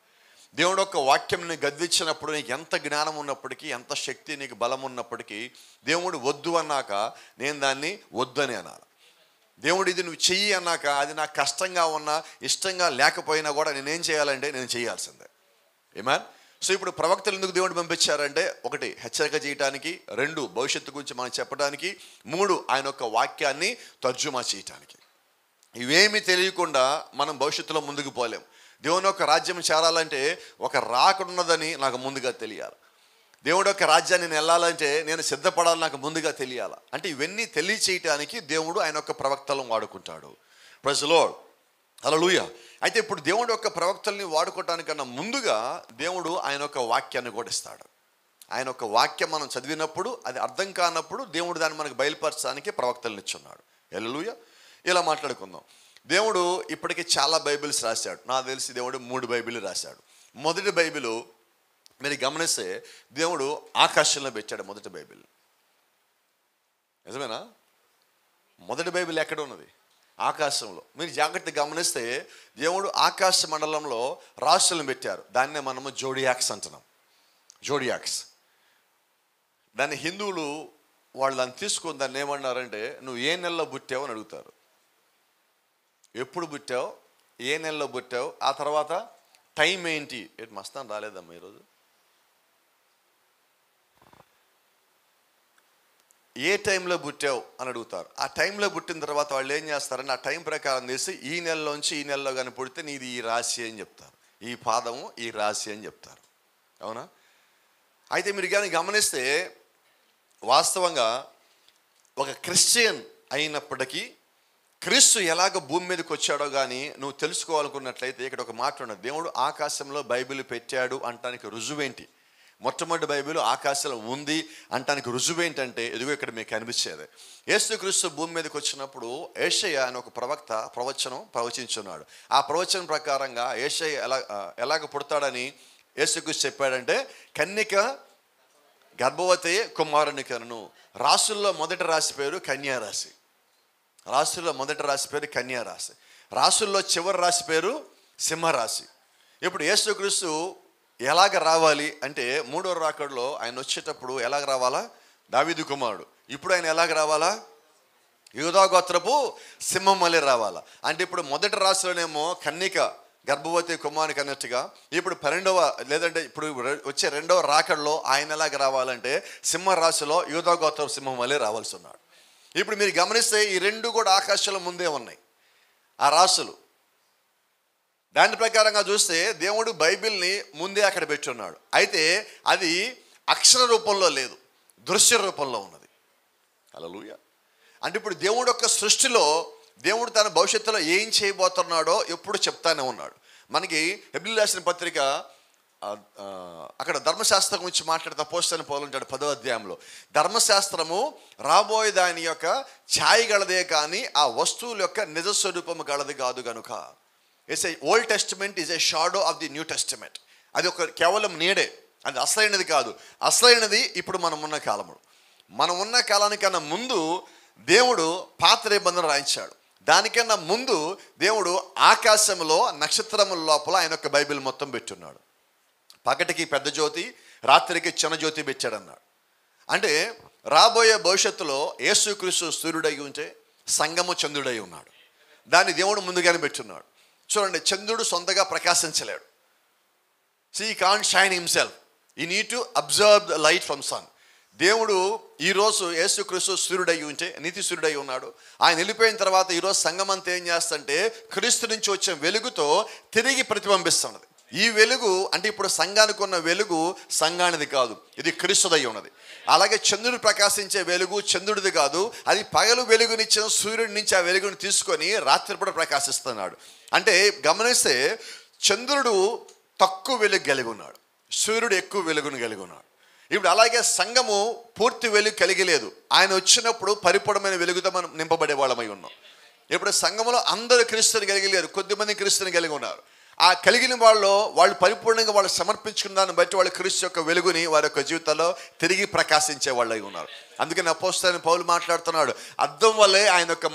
దేవుడు యొక్క వాక్యం నీకు గద్దించినప్పుడు నీకు ఎంత జ్ఞానం ఉన్నప్పటికీ, ఎంత శక్తి నీకు బలం ఉన్నప్పటికీ, దేవుడు వద్దు అన్నాక నేను దాన్ని వద్దని అనాలి. దేవుడు ఇది నువ్వు చెయ్యి అన్నాక అది నాకు కష్టంగా ఉన్నా ఇష్టంగా లేకపోయినా కూడా నేనేం చేయాలంటే నేను చేయాల్సిందే. ఆమేన్. సో ఇప్పుడు ప్రవక్తలు ఎందుకు దేవుడు పంపించారంటే, 1 హెచ్చరిక చేయటానికి, 2 భవిష్యత్తు గురించి మనం చెప్పడానికి, 3 ఆయన యొక్క వాక్యాన్ని తర్జుమా చేయటానికి. ఇవేమీ తెలియకుండా మనం భవిష్యత్తులో ముందుకు పోలేం. దేవుని యొక్క రాజ్యం చేరాలంటే ఒక రాకున్నదని నాకు ముందుగా తెలియాలి. దేవుడి యొక్క రాజ్యాన్ని నేను వెళ్ళాలంటే నేను సిద్ధపడాలి, నాకు ముందుగా తెలియాలి. అంటే ఇవన్నీ తెలియచేయటానికి దేవుడు ఆయన యొక్క ప్రవక్తలను వాడుకుంటాడు. ప్రైజ్ ది లార్డ్, హల్లెలూయా. అయితే ఇప్పుడు దేవుడు యొక్క ప్రవక్తల్ని వాడుకోవటానికన్నా ముందుగా దేవుడు ఆయన యొక్క వాక్యాన్ని కూడా ఇస్తాడు. ఆయన యొక్క వాక్యం మనం చదివినప్పుడు అది అర్థం కానప్పుడు దేవుడు దాన్ని మనకు బయలుపరచడానికి ప్రవక్తలను ఇచ్చున్నాడు. హల్లెలూయా. ఇలా మాట్లాడుకుందాం. దేవుడు ఇప్పటికీ చాలా బైబిల్స్ రాశాడు. నాకు తెలిసి దేవుడు 3 బైబిల్ రాశాడు. మొదటి బైబిలు మీరు గమనిస్తే దేవుడు ఆకాశంలో పెట్టాడు మొదటి బైబిల్. నిజమేనా? మొదటి బైబిల్ ఎక్కడ ఉన్నది? ఆకాశంలో. మీరు జాగ్రత్తగా గమనిస్తే దేవుడు ఆకాశ మండలంలో రాసులను పెట్టారు. దాన్నే మనము జోడియాక్స్ అంటున్నాం. జోడియాక్స్. దాన్ని హిందువులు వాళ్ళు దాన్ని తీసుకొని దాన్ని ఏమన్నారంటే, నువ్వు ఏ నెలలో పుట్టావు అని అడుగుతారు. ఎప్పుడు పుట్టావు, ఏ నెలలో పుట్టావు, ఆ తర్వాత టైం ఏంటి. మస్తాన్ రాలేదమ్మా ఈరోజు. ఏ టైంలో పుట్టావు అని అడుగుతారు. ఆ టైంలో పుట్టిన తర్వాత వాళ్ళు ఏం చేస్తారని ఆ టైం ప్రకారం చేసి ఈ నెలలోంచి ఈ నెలలో కానీ పుడితే నీది ఈ రాశి అని చెప్తారు, ఈ పాదము ఈ రాశి అని చెప్తారు. అవునా? అయితే మీరు కానీ గమనిస్తే వాస్తవంగా ఒక క్రిస్టియన్ అయినప్పటికీ క్రీస్తు ఎలాగ భూమి మీదకి వచ్చాడో కానీ నువ్వు తెలుసుకోవాలనుకున్నట్లయితే ఇక్కడ ఒక మాట ఉన్నది. దేవుడు ఆకాశంలో బైబిల్ పెట్టాడు అంటానికి రుజువేంటి? మొట్టమొదటి బైబిల్ ఆకాశంలో ఉంది అంటానికి రుజువేంటంటే ఇదిగో ఇక్కడ మీకు కనిపించేది. యేసుక్రీస్తు భూమి మీదకి వచ్చినప్పుడు యేషయ్య అని ఒక ప్రవక్త ప్రవచించున్నాడు. ఆ ప్రవచనం ప్రకారంగా యేషయ్య ఎలాగ పుడతాడని యేసుక్రీస్తు చెప్పాడంటే, కన్యక గర్భవతి కుమారుని కనును. రాసుల్లో మొదటి రాశి పేరు కన్యారాశి. రాశుల్లో మొదటి రాశి పేరు కన్యారాశి. రాశుల్లో చివరి రాశి పేరు సింహరాశి. ఇప్పుడు యేసుక్రీస్తు ఎలాగ రావాలి అంటే 3వ రాకడలో ఆయన వచ్చేటప్పుడు ఎలాగ రావాలా? దావీదు కుమారుడు. ఇప్పుడు ఆయన ఎలాగ రావాలా? యూదా గోత్రపు సింహం వలె రావాలా. అంటే ఇప్పుడు మొదటి రాశిలోనేమో కన్యక గర్భవతి కుమారునికి అన్నట్టుగా, ఇప్పుడు 12వ లేదంటే ఇప్పుడు వచ్చే 2వ రాకడలో ఆయన ఎలాగ రావాలంటే సింహరాశిలో యూదా గోత్రపు సింహం వలె రావాల్సి ఉన్నాడు. ఇప్పుడు మీరు గమనిస్తే ఈ 2 కూడా ఆకాశంలో ముందే ఉన్నాయి ఆ రాసులు. దాని ప్రకారంగా చూస్తే దేవుడు బైబిల్ని ముందే అక్కడ పెట్టున్నాడు. అయితే అది అక్షర రూపంలో లేదు, దృశ్య రూపంలో ఉన్నది. హల్లెలూయా. అంటే ఇప్పుడు దేవుడు యొక్క సృష్టిలో దేవుడు తన భవిష్యత్తులో ఏం చేయబోతున్నాడో ఎప్పుడు చెప్తానే ఉన్నాడు. మనకి హెబ్రీయులకు రాసిన పత్రిక అక్కడ ధర్మశాస్త్రం గురించి మాట్లాడుతూ అపోస్తలుడైన పౌలు ఉంటాడు 10వ అధ్యాయంలో. ధర్మశాస్త్రము రాబోయే దాని యొక్క ఛాయ గలదే కానీ ఆ వస్తువుల యొక్క నిజ స్వరూపము గలది కాదు కనుక. It's a old testament is a shadow of the new testament. అది ఒక కేవలం నీడే, అది అసలైనది కాదు. అసలైనది ఇప్పుడు మనం ఉన్న కాలము. మనం ఉన్న కాలానికన్నా ముందు దేవుడు పాత నిబంధన రాయించాడు. దానికన్నా ముందు దేవుడు ఆకాశంలో నక్షత్రముల లోపల ఆయన యొక్క బైబిల్ మొత్తం పెట్టున్నాడు. పగటికి పెద్ద జ్యోతి, రాత్రికి చిన్న జ్యోతి పెట్టాడన్నాడు. అంటే రాబోయే భవిష్యత్తులో యేసుక్రీస్తు సూర్యుడై ఉంటే సంగము చంద్రుడై ఉన్నాడు. దాన్ని దేవుడు ముందుగానే పెట్టున్నాడు. చూడండి, చంద్రుడు సొంతగా ప్రకాశించలేడు. So he can't shine himself, you need to observe the light from sun. దేవుడు ఈరోజు యేసుక్రీస్తు సూర్యుడై ఉంటే, నీతి సూర్యుడై ఉన్నాడు. ఆయన వెళ్ళిపోయిన తర్వాత ఈరోజు సంఘం అంతా ఏం చేస్తుంటే క్రీస్తు నుంచి వచ్చిన వెలుగుతో తిరిగి ప్రతిబింబిస్తున్నది. ఈ వెలుగు అంటే ఇప్పుడు సంఘానికి ఉన్న వెలుగు సంఘానిది కాదు, ఇది క్రీస్తుదై ఉన్నది. అలాగే చంద్రుడు ప్రకాశించే వెలుగు చంద్రుడిది కాదు, అది పగలు వెలుగునిచ్చిన సూర్యుడి నుంచి ఆ వెలుగుని తీసుకొని రాత్రిపూట ప్రకాశిస్తున్నాడు. అంటే గమనిస్తే చంద్రుడు తక్కువ వెలుగు కలిగి ఉన్నాడు, సూర్యుడు ఎక్కువ వెలుగును కలిగి ఉన్నాడు. ఇప్పుడు అలాగే సంఘము పూర్తి వెలుగు కలిగి లేదు. ఆయన వచ్చినప్పుడు పరిపూర్ణమైన వెలుగుతో మనం నింపబడే వాళ్ళమై ఉన్నాం. ఇప్పుడు సంఘంలో అందరూ క్రీస్తుని కలిగి లేరు, కొద్దిమంది క్రీస్తుని కలిగి ఉన్నారు. ఆ కలిగిన వాళ్ళు పరిపూర్ణంగా వాళ్ళు సమర్పించుకున్న దాన్ని బట్టి వాళ్ళు క్రీస్తు యొక్క వెలుగుని వారి యొక్క జీవితంలో తిరిగి ప్రకాశించే వాళ్ళు అయి ఉన్నారు. అందుకని అపోస్తలుడైన పౌలు మాట్లాడుతున్నాడు, అద్దం వల్లే ఆయన యొక్క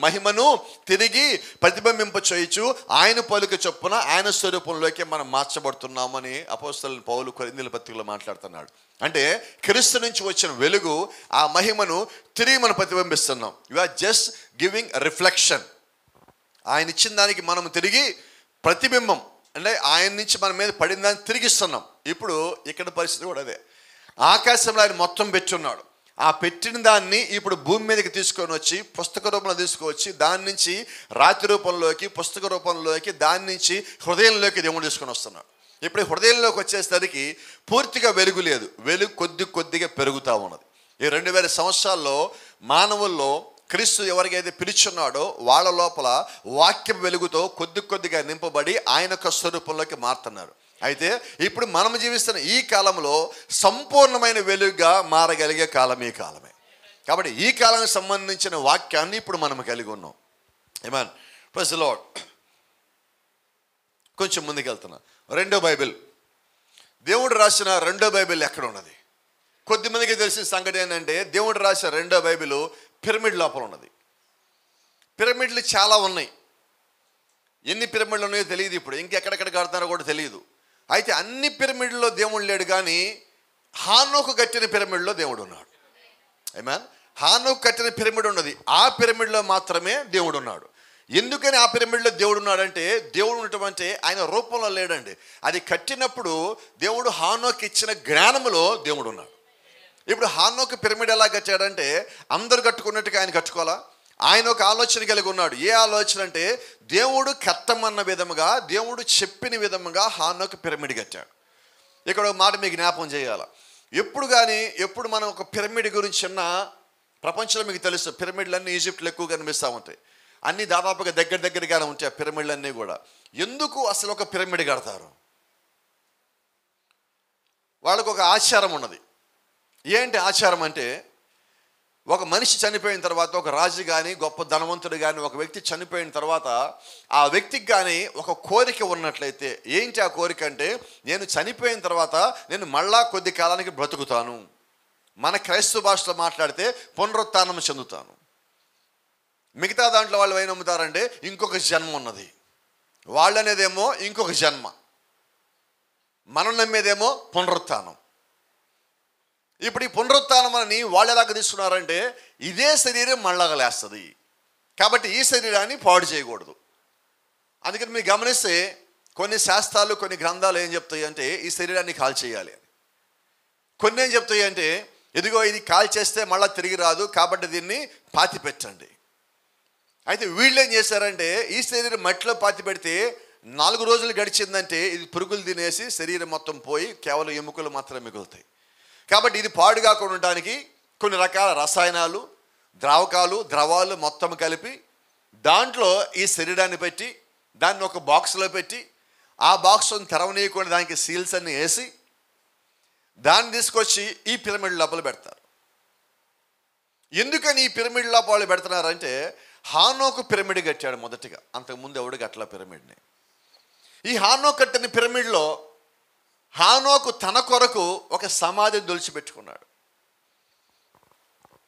మహిమను తిరిగి ప్రతిబింబింప చేయొచ్చు, ఆయన పోలిక చొప్పున ఆయన స్వరూపంలోకి మనం మార్చబడుతున్నామని అపోస్తలుడైన పౌలు కొరింథీయుల పత్రికలో మాట్లాడుతున్నాడు. అంటే క్రీస్తు నుంచి వచ్చిన వెలుగు ఆ మహిమను తిరిగి మనం ప్రతిబింబిస్తున్నాం. You are just giving reflection. ఆయన ఇచ్చిన దానికి మనం తిరిగి ప్రతిబింబం, అంటే ఆయన నుంచి మన మీద పడిన దాన్ని తిరిగిస్తున్నాం. ఇప్పుడు ఇక్కడ పరిస్థితి కూడా అదే. ఆకాశంలో ఆయన మొత్తం పెట్టున్నాడు, ఆ పెట్టిన దాన్ని ఇప్పుడు భూమి మీదకి తీసుకొని వచ్చి పుస్తక రూపంలో తీసుకువచ్చి దాని నుంచి రాతి రూపంలోకి పుస్తక రూపంలోకి దాని నుంచి హృదయంలోకి దేవుడు తీసుకొని వస్తున్నాడు. ఇప్పుడు హృదయంలోకి వచ్చేసరికి పూర్తిగా వెలుగు లేదు, వెలుగు కొద్దిగా పెరుగుతూ ఉన్నది. ఈ 2000 సంవత్సరాల్లో మానవుల్లో క్రీస్తు ఎవరికైతే పిలుచున్నాడో వాళ్ళ లోపల వాక్యం వెలుగుతో కొద్దిగా నింపబడి ఆయన యొక్క స్వరూపంలోకి మారుతున్నారు. అయితే ఇప్పుడు మనం జీవిస్తున్న ఈ కాలంలో సంపూర్ణమైన వెలుగుగా మారగలిగే కాలం ఈ కాలమే. కాబట్టి ఈ కాలానికి సంబంధించిన వాక్యాన్ని ఇప్పుడు మనం కలిగి ఉన్నాం. ఆమేన్. Praise the Lord. కొంచెం ముందుకు వెళ్తున్నా. రెండో బైబిల్, దేవుడు రాసిన రెండో బైబిల్ ఎక్కడ ఉన్నది? కొద్దిమందికి తెలిసిన సంగతి ఏంటంటే దేవుడు రాసిన రెండో బైబిల్ పిరమిడ్ లోపల ఉన్నది. పిరమిడ్లు చాలా ఉన్నాయి, ఎన్ని పిరమిడ్లు ఉన్నాయో తెలియదు, ఇప్పుడు ఇంకెక్కడెక్కడ కడతారో కూడా తెలియదు. అయితే అన్ని పిరమిడ్లో దేవుడు లేడు, కానీ హానోకు కట్టిన పిరమిడ్లో దేవుడు ఉన్నాడు. ఆమేన్. హానోకు కట్టిన పిరమిడ్ ఉన్నది, ఆ పిరమిడ్లో మాత్రమే దేవుడు ఉన్నాడు. ఎందుకని ఆ పిరమిడ్లో దేవుడు ఉన్నాడంటే, దేవుడు ఉండటం అంటే ఆయన రూపంలో లేడండి. అది కట్టినప్పుడు దేవుడు హానోకు ఇచ్చిన జ్ఞానములో దేవుడు ఉన్నాడు. ఇప్పుడు హానోకు పిరమిడ్ ఎలా కట్టాడంటే అందరు కట్టుకున్నట్టుగా ఆయన కట్టుకోవాలా? ఆయన ఒక ఆలోచన కలిగి ఉన్నాడు. ఏ ఆలోచన అంటే దేవుడు కట్టమన్న విధముగా, దేవుడు చెప్పిన విధముగా హానోకు పిరమిడ్ కట్టాడు. ఇక్కడ ఒక మాట మీకు జ్ఞాపకం చేయాలి. ఎప్పుడు మనం ఒక పిరమిడ్ గురించి ఉన్న ప్రపంచంలో మీకు తెలుసు, పిరమిడ్లు అన్నీ ఈజిప్ట్లో ఎక్కువ కనిపిస్తూ ఉంటాయి, అన్నీ దాదాపుగా దగ్గరగానే ఉంటాయి ఆ పిరమిడ్లు అన్నీ కూడా. ఎందుకు అసలు ఒక పిరమిడ్ కడతారు? వాళ్ళకు ఒక ఆచారం ఉన్నది. ఏంటి ఆచారం అంటే, ఒక మనిషి చనిపోయిన తర్వాత, ఒక రాజు కానీ గొప్ప ధనవంతుడు కానీ ఒక వ్యక్తి చనిపోయిన తర్వాత ఆ వ్యక్తికి కానీ ఒక కోరిక ఉన్నట్లయితే, ఏంటి ఆ కోరిక అంటే, నేను చనిపోయిన తర్వాత నేను మళ్ళా కొద్ది కాలానికి బ్రతుకుతాను. మన క్రైస్తవ భాషలో మాట్లాడితే పునరుత్థానం చెందుతాను. మిగతా దాంట్లో వాళ్ళు ఏం నమ్ముతారంటే ఇంకొక జన్మ ఉన్నది, వాళ్ళు అనేదేమో ఇంకొక జన్మ, మనం నమ్మేదేమో పునరుత్థానం. ఇప్పుడు ఈ పునరుత్థానం అని వాళ్ళు ఎలాగ తీసుకున్నారంటే, ఇదే శరీరం మళ్ళా లేస్తుంది కాబట్టి ఈ శరీరాన్ని పాడు చేయకూడదు. అందుకని మీరు గమనిస్తే కొన్ని శాస్త్రాలు కొన్ని గ్రంథాలు ఏం చెప్తాయి అంటే ఈ శరీరాన్ని కాల్ చేయాలి అని. కొన్ని ఏం చెప్తాయి అంటే ఇదిగో ఇది కాల్ చేస్తే మళ్ళీ తిరిగి రాదు కాబట్టి దీన్ని పాతి పెట్టండి. అయితే వీళ్ళు ఏం చేశారంటే ఈ శరీరం మట్టిలో పాతి పెడితే 4 రోజులు గడిచిందంటే ఇది పురుగులు తినేసి శరీరం మొత్తం పోయి కేవలం ఎముకలు మాత్రమే మిగులుతాయి. కాబట్టి ఇది పాడు కాకుండా ఉండడానికి కొన్ని రకాల రసాయనాలు, ద్రవాలు మొత్తం కలిపి దాంట్లో ఈ శరీరాన్ని పెట్టి దాన్ని ఒక బాక్స్లో పెట్టి ఆ బాక్స్ని తెరవనీయకుండా దానికి సీల్స్ అన్ని వేసి దాన్ని తీసుకొచ్చి ఈ పిరమిడ్ లోపల పెడతారు. ఎందుకని ఈ పిరమిడ్ లోపల పెడుతున్నారంటే, హానోకు పిరమిడ్ కట్టాడు మొదటిగా, అంతకుముందు ఎవడు కట్టల పిరమిడ్ని. ఈ హానోకు కట్టిన పిరమిడ్లో హానోకు తన కొరకు ఒక సమాధిని దొలిచిపెట్టుకున్నాడు.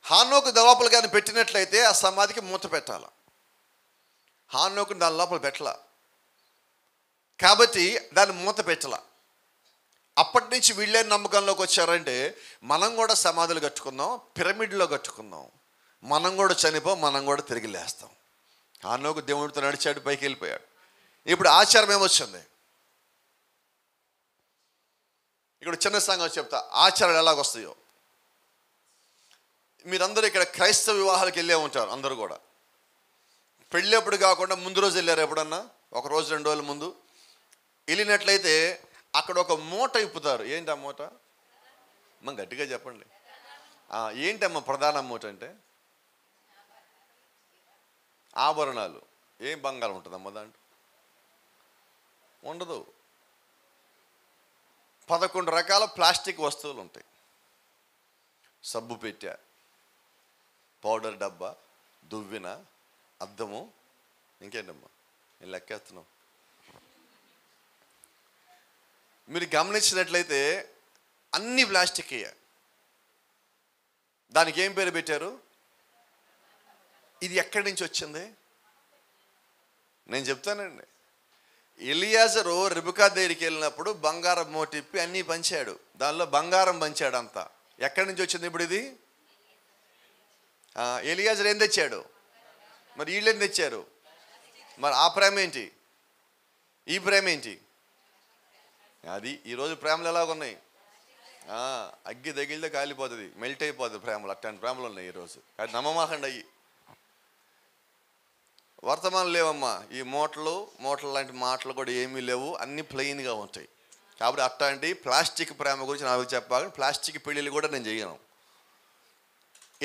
హానోకు దవాపులు కానీ పెట్టినట్లయితే ఆ సమాధికి మూత పెట్టాల, హానోకు దాని లోపల పెట్టాల కాబట్టి దాన్ని మూత పెట్టాల. అప్పటి నుంచి వీళ్ళే నమ్మకంలోకి వచ్చారంటే మనం కూడా సమాధులు కట్టుకుందాం, పిరమిడ్లో కట్టుకుందాం, మనం కూడా మనం కూడా తిరిగి లేస్తాం. హానోకు దేవుడితో నడిచాడు, పైకి వెళ్ళిపోయాడు. ఇప్పుడు ఆచారం ఏమొచ్చింది? ఇక్కడ చిన్న సంగతి చెప్తా, ఆచారాలు ఎలాగొస్తాయో. మీరందరూ ఇక్కడ క్రైస్తవ వివాహాలకు వెళ్ళే ఉంటారు, అందరూ కూడా. పెళ్ళేప్పుడు కాకుండా ముందు రోజు వెళ్ళారు ఎప్పుడన్నా? 1 రోజు 2 రోజుల ముందు వెళ్ళినట్లయితే అక్కడ ఒక మూట ఇప్పుతారు. ఏంటి ఆ మూట? మనం గట్టిగా చెప్పండి. ఏంటమ్మా ప్రధాన మూట అంటే? ఆభరణాలు. ఏం బంగారం ఉంటుందమ్మా దాంట్లో? ఉండదు. 11 రకాల ప్లాస్టిక్ వస్తువులు ఉంటాయి. సబ్బు పెట్టె, పౌడర్ డబ్బా, దువ్వెన, అద్దము, ఇంకేంటమ్మా నేను లెక్కేస్తున్నాం. మీరు గమనించినట్లయితే అన్ని ప్లాస్టిక్. దానికి ఏం పేరు పెట్టారు? ఇది ఎక్కడి నుంచి వచ్చింది? నేను చెప్తానండి. ఎలియాజరు రెబెకా దగ్గరికి వెళ్ళినప్పుడు బంగారం మోటిప్పి అన్నీ పంచాడు. దానిలో బంగారం పంచాడు అంతా. ఎక్కడి నుంచి వచ్చింది ఇప్పుడు ఇది? ఎలియాజరు ఏం తెచ్చాడు? మరి వీళ్ళు ఏం తెచ్చారు? మరి ఆ ప్రేమ ఏంటి? ఈ ప్రేమ ఏంటి? అది ఈరోజు ప్రేమలు ఎలాగున్నాయి? అగ్గి తగిలితే కాలిపోతుంది, మెల్ట్ అయిపోతుంది ప్రేమలు. అట్లాంటి ప్రేమలు ఉన్నాయి ఈరోజు. అది నమ్మమాకండి. అయ్యి వర్తమానం లేవమ్మా. ఈ మూటలు లాంటి మాటలు కూడా ఏమీ లేవు, అన్నీ ప్లెయిన్గా ఉంటాయి. కాబట్టి అట్లాంటి ప్లాస్టిక్ ప్రేమ గురించి నాకు చెప్పాలి. ప్లాస్టిక్ పెళ్ళిళ్ళు కూడా నేను చేయను.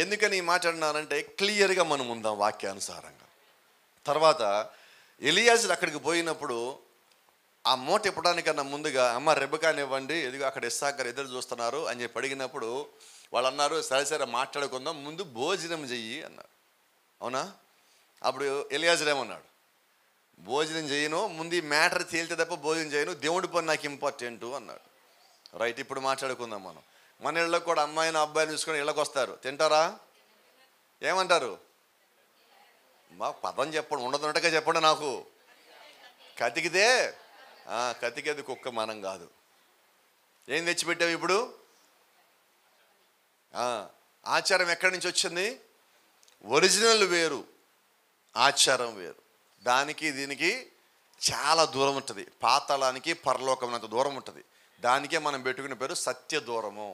ఎందుకని ఈ మాట అన్నానంటే క్లియర్గా మనం ఉందాం వాక్యానుసారంగా. తర్వాత ఎలియాజరు అక్కడికి పోయినప్పుడు ఆ మూట ఇప్పడానికన్నా ముందుగా అమ్మ రెబెకానివ్వండి, ఎదుగు అక్కడ ఇస్సాకు గారు ఎదురు చూస్తున్నారు అని చెప్పి అడిగినప్పుడు వాళ్ళు అన్నారు, సరే మాట్లాడుకుందాం, ముందు భోజనం చెయ్యి అన్నారు. అవునా? అప్పుడు ఎలియాజరు ఏమన్నాడు? భోజనం చేయను, ముందు ఈ మ్యాటర్ తేలితే తప్ప భోజనం చేయను, దేవుడి పని నాకు ఇంపార్టెంట్ అన్నాడు. రైట్, ఇప్పుడు మాట్లాడుకుందాం మనం. మన ఇళ్ళకు కూడా అమ్మాయిని అబ్బాయిని చూసుకొని ఇళ్ళకి వస్తారు, తింటారా? ఏమంటారు? మా పదం చెప్పండి, ఉండదున్నట్టుగా చెప్పండి. నాకు కతికితే కతికేది కుక్క, మనం కాదు. ఏం తెచ్చిపెట్టావు ఇప్పుడు? ఆచారం ఎక్కడి నుంచి వచ్చింది? ఒరిజినల్ వేరు, ఆచారం వేరు. దానికి దీనికి చాలా దూరం ఉంటుంది. పాతాళానికి పరలోకం అంత దూరం ఉంటుంది. దానికే మనం పెట్టుకునే పేరు సత్య దూరము.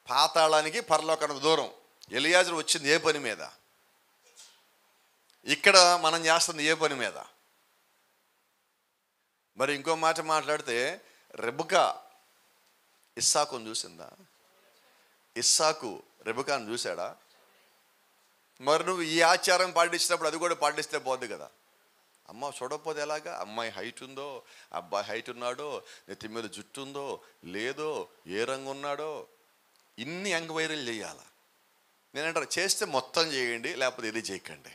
పాతాళానికి పరలోకానికి దూరం. ఎలియాజరు వచ్చింది ఏ పని మీద? ఇక్కడ మనం చేస్తుంది ఏ పని మీద? మరి ఇంకో మాట మాట్లాడితే రెబెకా ఇస్సాకును చూసిందా? ఇస్సాకు రెబెకాను చూశాడా? మరి నువ్వు ఈ ఆచారం పాటించినప్పుడు అది కూడా పాటిస్తే పోద్ది కదా. అమ్మ చూడకపోతే ఎలాగా? అమ్మాయి హైట్ ఉందో, అబ్బాయి హైట్ ఉన్నాడో, నెత్తి మీద జుట్టు ఉందో లేదో, ఏ రంగు ఉన్నాడో, ఇన్ని ఎంక్వైరీలు చేయాలా? నేనంటారు చేస్తే మొత్తం చేయండి, లేకపోతే ఇది చేయకండి.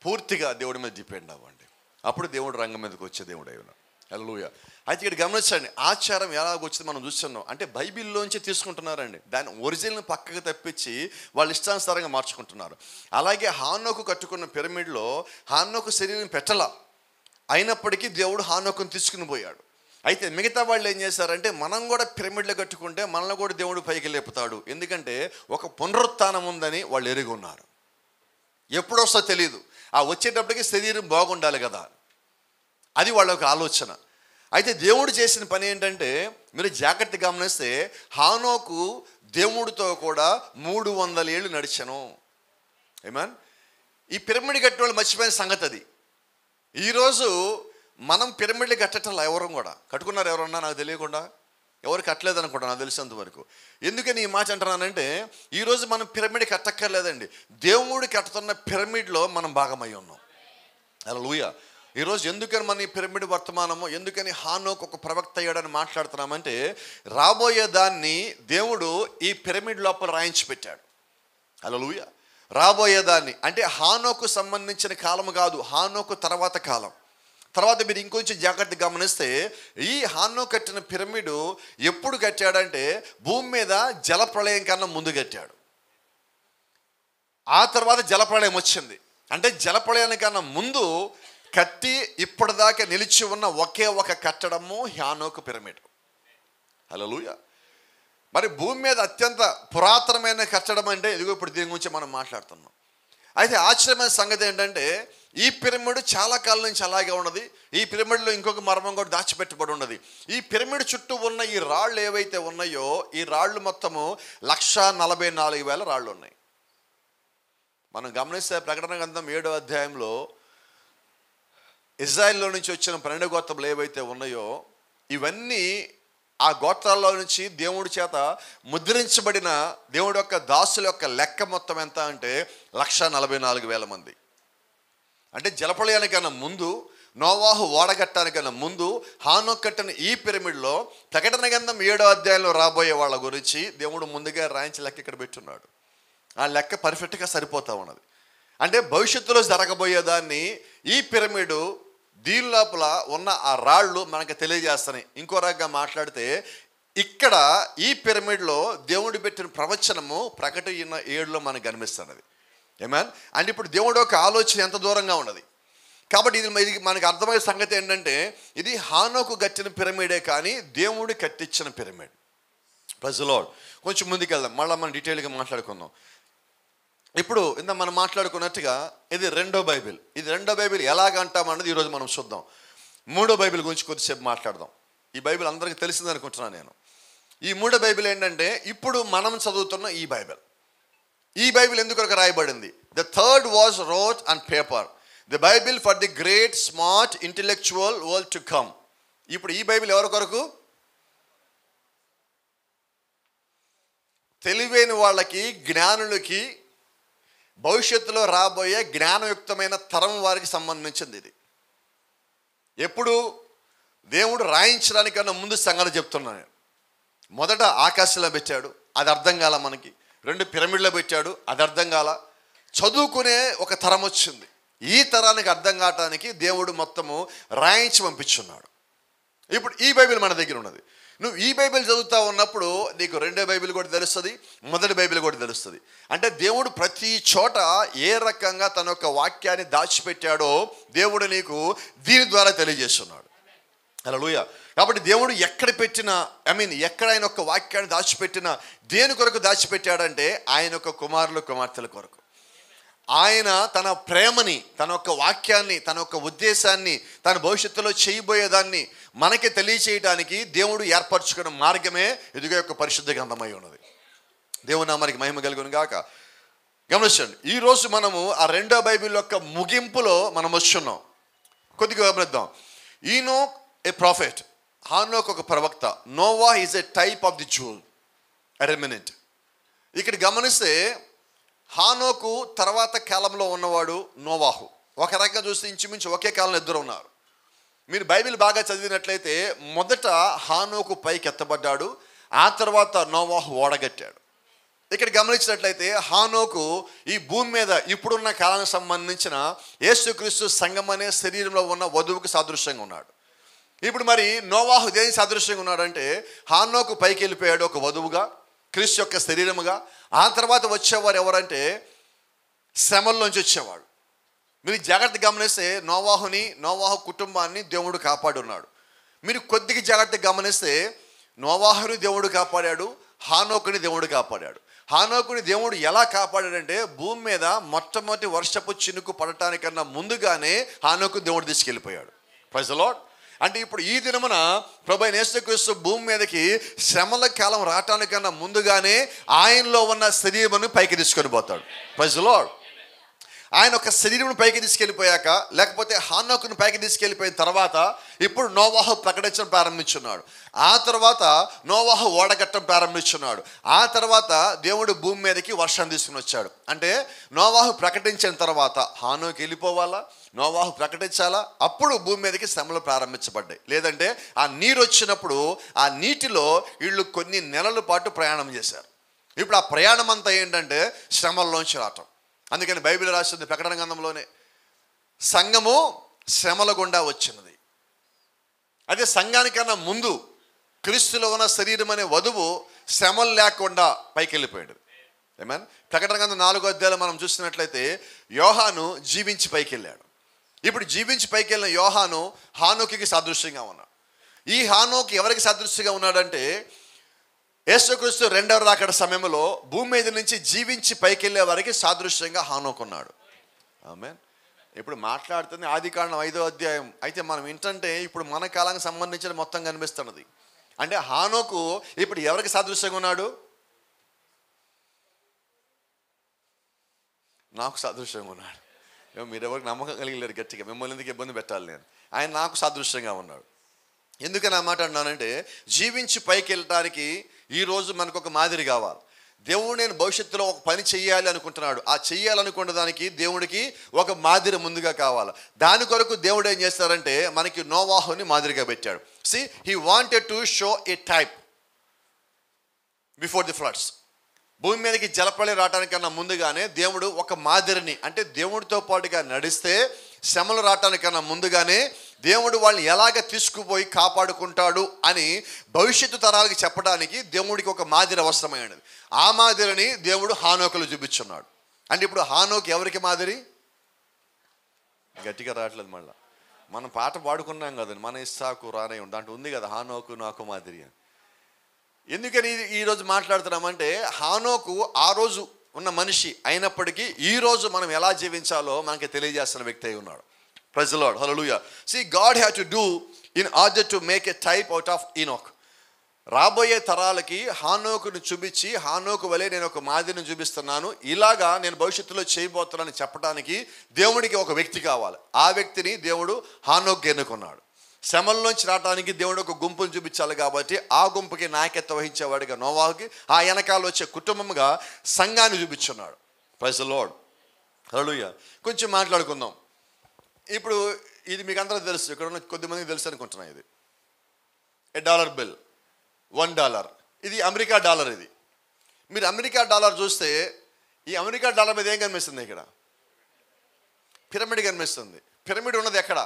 పూర్తిగా దేవుడి మీద డిపెండ్ అవ్వండి. అప్పుడు దేవుడు రంగం మీదకి వచ్చే దేవుడు అయినా. హల్లెలూయా. అయితే ఇక్కడ గమనించండి, ఆచారం ఎలాగొచ్చింది మనం చూస్తున్నాం అంటే బైబిల్లోంచి తీసుకుంటున్నారండి. దాని ఒరిజినల్ పక్కకు తప్పించి వాళ్ళు ఇష్టానుసారంగా మార్చుకుంటున్నారు. అలాగే హానోకు కట్టుకున్న పిరమిడ్లో హానోకు శరీరం పెట్టలా, అయినప్పటికీ దేవుడు హానోకుని తీసుకుని పోయాడు. అయితే మిగతా వాళ్ళు ఏం చేశారంటే మనం కూడా పిరమిడ్లో కట్టుకుంటే మనల్ని కూడా దేవుడు పైకి లేపుతాడు. ఎందుకంటే ఒక పునరుత్థానం ఉందని వాళ్ళు ఎరిగి ఉన్నారు. ఎప్పుడు వస్తో తెలియదు, వచ్చేటప్పటికి శరీరం బాగుండాలి కదా, అది వాళ్ళ ఒక ఆలోచన. అయితే దేవుడు చేసిన పని ఏంటంటే మీరు జాగ్రత్తగా గమనిస్తే హానోకు దేవుడితో కూడా 300 ఏళ్ళు నడిచాను. ఏమన్ ఈ పిరమిడ్ కట్టిన వాళ్ళు మర్చిపోయిన సంగతి అది. ఈరోజు మనం పిరమిడ్లు కట్టటంలో ఎవరు కూడా కట్టుకున్నారు? ఎవరన్నా నాకు తెలియకుండా ఎవరు కట్టలేదు అనుకుంటా, నాకు తెలిసినంత వరకు. ఎందుకని ఈ మాట అంటున్నానంటే ఈరోజు మనం పిరమిడ్ కట్టక్కర్లేదండి, దేవుడు కట్టుతున్న పిరమిడ్లో మనం భాగమై ఉన్నాం. హల్లెలూయా. ఈరోజు ఎందుకని మన ఈ పిరమిడ్ వర్తమానము, ఎందుకని హానోకు ఒక ప్రవక్త అయ్యాడని మాట్లాడుతున్నామంటే రాబోయే దాన్ని దేవుడు ఈ పిరమిడ్ లోపల రాయించి పెట్టాడు. హల్లెలూయా. రాబోయేదాన్ని అంటే హానోకు సంబంధించిన కాలము కాదు, హానోకు తర్వాత కాలం. తర్వాత మీరు ఇంకొంచెం జాగ్రత్తగా గమనిస్తే ఈ హానోకు కట్టిన పిరమిడ్ ఎప్పుడు కట్టాడంటే భూమి మీద జలప్రళయం కన్నా ముందు కట్టాడు. ఆ తర్వాత జలప్రళయం వచ్చింది. అంటే జలప్రళయానికన్నా ముందు కట్టి ఇప్పటిదాకా నిలిచి ఉన్న ఒకే ఒక కట్టడము హానోకు పిరమిడ్. హల్లెలూయా. మరి భూమి మీద అత్యంత పురాతనమైన కట్టడం అంటే ఇదిగో ఇప్పుడు దీని గురించి మనం మాట్లాడుతున్నాం. అయితే ఆశ్చర్యమైన సంగతి ఏంటంటే ఈ పిరమిడ్ చాలా కాలం నుంచి అలాగే ఉన్నది. ఈ పిరమిడ్లో ఇంకొక మర్మం కూడా దాచిపెట్టబడి ఉన్నది. ఈ పిరమిడ్ చుట్టూ ఉన్న ఈ రాళ్ళు ఏవైతే ఉన్నాయో ఈ రాళ్ళు మొత్తము 144,000 రాళ్ళు ఉన్నాయి. మనం గమనిస్తే ప్రకటన గ్రంథం 7వ అధ్యాయంలో ఇజ్రాయెల్లో నుంచి వచ్చిన 12 గోత్రములు ఏవైతే ఉన్నాయో ఇవన్నీ ఆ గోత్రాల్లో నుంచి దేవుడి చేత ముద్రించబడిన దేవుడి యొక్క దాసుల యొక్క లెక్క మొత్తం ఎంత అంటే 144,000 మంది. అంటే జలప్రళయానికన్నా ముందు, నోవాహు ఓడగట్టానికన్నా ముందు హానోకు కట్టిన ఈ పిరమిడ్లో ప్రకటన గ్రంథం 7వ అధ్యాయంలో రాబోయే వాళ్ళ గురించి దేవుడు ముందుగా రాయించి లెక్క ఇక్కడ పెట్టున్నాడు. ఆ లెక్క పర్ఫెక్ట్గా సరిపోతూ ఉన్నది. అంటే భవిష్యత్తులో జరగబోయేదాన్ని ఈ పిరమిడ్ దీని లోపల ఉన్న ఆ రాళ్ళు మనకు తెలియజేస్తాయి. ఇంకో రకంగా మాట్లాడితే ఇక్కడ ఈ పిరమిడ్లో దేవుడు పెట్టిన ప్రవచనము ప్రకటన 7లో మనకు కనిపిస్తున్నది. ఏమేన్ అంటే ఇప్పుడు దేవుడు యొక్క ఆలోచన ఎంత దూరంగా ఉన్నది. కాబట్టి ఇది మనకు అర్థమయ్యే సంగతి ఏంటంటే ఇది హానోకు కట్టిన పిరమిడే కానీ దేవుడు కట్టించిన పిరమిడ్. Praise the Lord. కొంచెం ముందుకు వెళ్దాం, మళ్ళీ మనం డీటెయిల్గా మాట్లాడుకుందాం. ఇప్పుడు ఇంత మనం మాట్లాడుకున్నట్టుగా ఇది రెండో బైబిల్. ఇది రెండో బైబిల్ ఎలాగంటామన్నది ఈరోజు మనం చూద్దాం. మూడో బైబిల్ గురించి కొద్దిసేపు మాట్లాడదాం. ఈ బైబిల్ అందరికీ తెలిసింది అనుకుంటున్నాను నేను. ఈ మూడో బైబిల్ ఏంటంటే ఇప్పుడు మనం చదువుతున్న ఈ బైబిల్. ఈ బైబిల్ ఎందుకు రాయబడింది? The third was wrote on paper, the Bible for the great smart intellectual world to come. ఇప్పుడు ఈ బైబిల్ ఎవరి కొరకు? తెలివైన వాళ్ళకి, జ్ఞానులకి, భవిష్యత్తులో రాబోయే జ్ఞానయుక్తమైన తరం వారికి సంబంధించింది ఇది. ఎప్పుడు దేవుడు రాయించడానికన్నా ముందు సంగతి చెప్తున్నాను. మొదట ఆకాశంలో పెట్టాడు, అది అర్థం కాల మనకి. 2 పిరమిడ్లో పెట్టాడు, అది అర్థం కాల. చదువుకునే ఒక తరం వచ్చింది. ఈ తరానికి అర్థం కావటానికి దేవుడు మొత్తము రాయించి పంపించున్నాడు. ఇప్పుడు ఈ బైబిల్ మన దగ్గర ఉన్నది. నువ్వు ఈ బైబిల్ చదువుతా ఉన్నప్పుడు నీకు రెండో బైబిల్ కూడా తెలుస్తుంది, మొదటి బైబిల్ కూడా తెలుస్తుంది. అంటే దేవుడు ప్రతి చోట ఏ రకంగా తన యొక్క వాక్యాన్ని దాచిపెట్టాడో దేవుడు నీకు దీని ద్వారా తెలియజేస్తున్నాడు. హల్లెలూయా. కాబట్టి దేవుడు ఎక్కడ పెట్టినా ఎక్కడ ఆయన యొక్క వాక్యాన్ని దాచిపెట్టినా దేని కొరకు దాచిపెట్టాడంటే ఆయన యొక్క కుమారులు కుమార్తెల కొరకు. ఆయన తన ప్రేమని, తన యొక్క వాక్యాన్ని, తన యొక్క ఉద్దేశాన్ని, తన భవిష్యత్తులో చేయబోయేదాన్ని మనకి తెలియచేయడానికి దేవుడు ఏర్పరచుకున్న మార్గమే ఇదిగో యొక్క పరిశుద్ధ గ్రంథమై ఉన్నది. దేవుని నామానికి మహిమ కలుగును గాక. గమనించండి, ఈరోజు మనము ఆ రెండో బైబిల్ యొక్క ముగింపులో మనం వస్తున్నాం. కొద్దిగా గమనిద్దాం. ఈనోక్ ఏ ప్రాఫెట్, హానోక్ ఒక ప్రవక్త, Noah is a type of the jewel, a remnant. ఇక్కడ గమనిస్తే హానోకు తర్వాత కాలంలో ఉన్నవాడు నోవాహు. ఒక రకంగా చూస్తే ఇంచుమించు ఒకే కాలంలో ఇద్దరు ఉన్నారు. మీరు బైబిల్ బాగా చదివినట్లయితే మొదట హానోకు పైకి ఎత్తబడ్డాడు, ఆ తర్వాత నోవాహు ఓడగట్టాడు. ఇక్కడ గమనించినట్లయితే హానోకు ఈ భూమి మీద ఇప్పుడున్న కాలానికి సంబంధించిన యేసుక్రీస్తు సంఘం అనే శరీరంలో ఉన్న వధువుకు సాదృశ్యంగా ఉన్నాడు. ఇప్పుడు మరి నోవాహు దేని సాదృశ్యంగా ఉన్నాడంటే హానోకు పైకి వెళ్ళిపోయాడు ఒక వధువుగా, క్రీస్తు యొక్క శరీరముగా. ఆ తర్వాత వచ్చేవారు ఎవరంటే శ్రమల్లోంచి వచ్చేవాడు. మీరు జాగ్రత్తగా గమనిస్తే నోవాహు కుటుంబాన్ని దేవుడు కాపాడున్నాడు. మీరు కొద్దిగా జాగ్రత్తగా గమనిస్తే నోవాహుని దేవుడు కాపాడాడు, హానోకుని దేవుడు కాపాడాడు. హానోకుని దేవుడు ఎలా కాపాడాడంటే భూమి మీద మొట్టమొదటి వర్షపు చినుకు పడటానికన్నా ముందుగానే హానోకుని దేవుడు తీసుకెళ్ళిపోయాడు. Praise the lord. అంటే ఇప్పుడు ఈ దినమున ప్రభువైన యేసుక్రీస్తు భూమి మీదకి శ్రమల కాలం రావటానికన్నా ముందుగానే ఆయనలో ఉన్న శరీరమును పైకి తీసుకొని పోతాడు. Praise the Lord. ఆయన ఒక శరీరం పైకి తీసుకెళ్ళిపోయాక, లేకపోతే హానోకుని పైకి తీసుకెళ్ళిపోయిన తర్వాత ఇప్పుడు నోవాహు ప్రకటించడం ప్రారంభించున్నాడు. ఆ తర్వాత నోవాహు ఓడగట్టడం ప్రారంభించున్నాడు. ఆ తర్వాత దేవుడు భూమి మీదకి వర్షం తీసుకుని వచ్చాడు. అంటే నోవాహు ప్రకటించిన తర్వాత హానోకు వెళ్ళిపోవాలా, నోవాహు ప్రకటించాలా, అప్పుడు భూమి మీదకి శ్రమలు ప్రారంభించబడ్డాయి. లేదంటే ఆ నీరు వచ్చినప్పుడు ఆ నీటిలో వీళ్ళు కొన్ని నెలల పాటు ప్రయాణం చేశారు. ఇప్పుడు ఆ ప్రయాణం అంతా ఏంటంటే శ్రమల్లోంచి రావటం. అందుకని బైబిల్ రాసింది ప్రకటన గ్రంథంలోనే సంఘము శ్రమల గుండా వచ్చినది. అదే సంఘానికన్నా ముందు క్రీస్తులో ఉన్న శరీరం అనే వధువు శ్రమలు లేకుండా పైకి వెళ్ళిపోయాడు. ఏమన్ ప్రకటన గ్రంథం 4వ అధ్యాయంలో మనం చూసినట్లయితే యోహాను జీవించి పైకి వెళ్ళాడు. ఇప్పుడు జీవించి పైకి వెళ్ళిన యోహాను హానోకుకి సాదృశ్యంగా ఉన్నాడు. ఈ హానోకు ఎవరికి సాదృశ్యంగా ఉన్నాడంటే యేసుక్రీస్తు రెండవ రాకడ సమయంలో భూమి మీద నుంచి జీవించి పైకి వెళ్ళే వారికి సాదృశ్యంగా హానోకు ఉన్నాడు. ఆమేన్. ఇప్పుడు మాట్లాడుతుంది ఆదికాండం 5వ అధ్యాయం. అయితే మనం ఏంటంటే ఇప్పుడు మన కాలానికి సంబంధించిన మొత్తం కనిపిస్తున్నది. అంటే హానోకు ఇప్పుడు ఎవరికి సాదృశ్యంగా ఉన్నాడు? నాకు సాదృశ్యంగా ఉన్నాడు. మీరెవరికి నమ్మకం కలిగలేరు గట్టిగా, మిమ్మల్ని ఎందుకు ఇబ్బంది పెట్టాలి నేను. ఆయన నాకు సాదృశ్యంగా ఉన్నాడు. ఎందుకని ఆ మాట అన్నానంటే, జీవించి పైకి వెళ్ళటానికి ఈరోజు మనకు ఒక మాదిరి కావాలి. దేవుడు నేను భవిష్యత్తులో ఒక పని చెయ్యాలి అనుకుంటున్నాడు. ఆ చెయ్యాలనుకున్న దానికి దేవుడికి ఒక మాదిరి ముందుగా కావాలి. దాని కొరకు దేవుడు ఏం చేస్తారంటే మనకి నోవాహుని మాదిరిగా పెట్టాడు. See, he wanted to show a type before the floods. భూమి మీదకి జలప్రళయం రావడానికన్నా ముందుగానే దేవుడు ఒక మాదిరిని, అంటే దేవుడితో పాటుగా నడిస్తే శ్రమలు రావడానికన్నా ముందుగానే దేవుడు వాళ్ళని ఎలాగ తీసుకుపోయి కాపాడుకుంటాడు అని భవిష్యత్తు తరాలకి చెప్పడానికి దేవుడికి ఒక మాదిరి అవసరమైనది. ఆ మాదిరిని దేవుడు హానోకులు చూపించున్నాడు. అంటే ఇప్పుడు హానోకు ఎవరికి మాదిరి? గట్టిగా రావట్లేదు. మళ్ళీ మనం పాట పాడుకున్నాం కదండి, మన ఇస్సాకు రానే దాంట్లో ఉంది కదా, హానోకు నాకు మాదిరి అని. ఎందుకని ఈరోజు మాట్లాడుతున్నామంటే, హానోకు ఆ రోజు ఉన్న మనిషి అయినప్పటికీ ఈరోజు మనం ఎలా జీవించాలో మనకి తెలియజేస్తున్న వ్యక్తి అయి ఉన్నాడు. Praise the Lord, hallelujah. See, God had to do in order to make a type out of Enoch. రాబోయే తరాలకి హానోకుని చూపించి, హానోకు వలె నేను ఒక మాదిరిని చూపిస్తున్నాను, ఇలాగా నేను భవిష్యత్తులో చేయబోతున్నానని చెప్పడానికి దేవుడికి ఒక వ్యక్తి కావాలి. ఆ వ్యక్తిని దేవుడు హానోకు ఎన్నుకున్నాడు. శ్రమల్లోంచి రావడానికి దేవుడు ఒక గుంపును చూపించాలి కాబట్టి ఆ గుంపుకి నాయకత్వం వహించేవాడిగా నోవాహుకి, ఆ వెనకాల వచ్చే కుటుంబంగా సంఘాన్ని చూపించున్నాడు. ప్రైజ్ ది లార్డ్, హల్లెలూయా. కొంచెం మాట్లాడుకుందాం. ఇప్పుడు ఇది మీకు అందరూ తెలుసు, ఇక్కడ ఉన్న కొద్దిమందికి తెలుసు అనుకుంటున్నాను. ఇది $1 బిల్, $1. ఇది అమెరికా డాలర్. ఇది మీరు అమెరికా డాలర్ చూస్తే ఈ అమెరికా డాలర్ మీద ఏం కనిపిస్తుంది? ఇక్కడ పిరమిడ్ కనిపిస్తుంది. పిరమిడ్ ఉన్నది ఎక్కడ?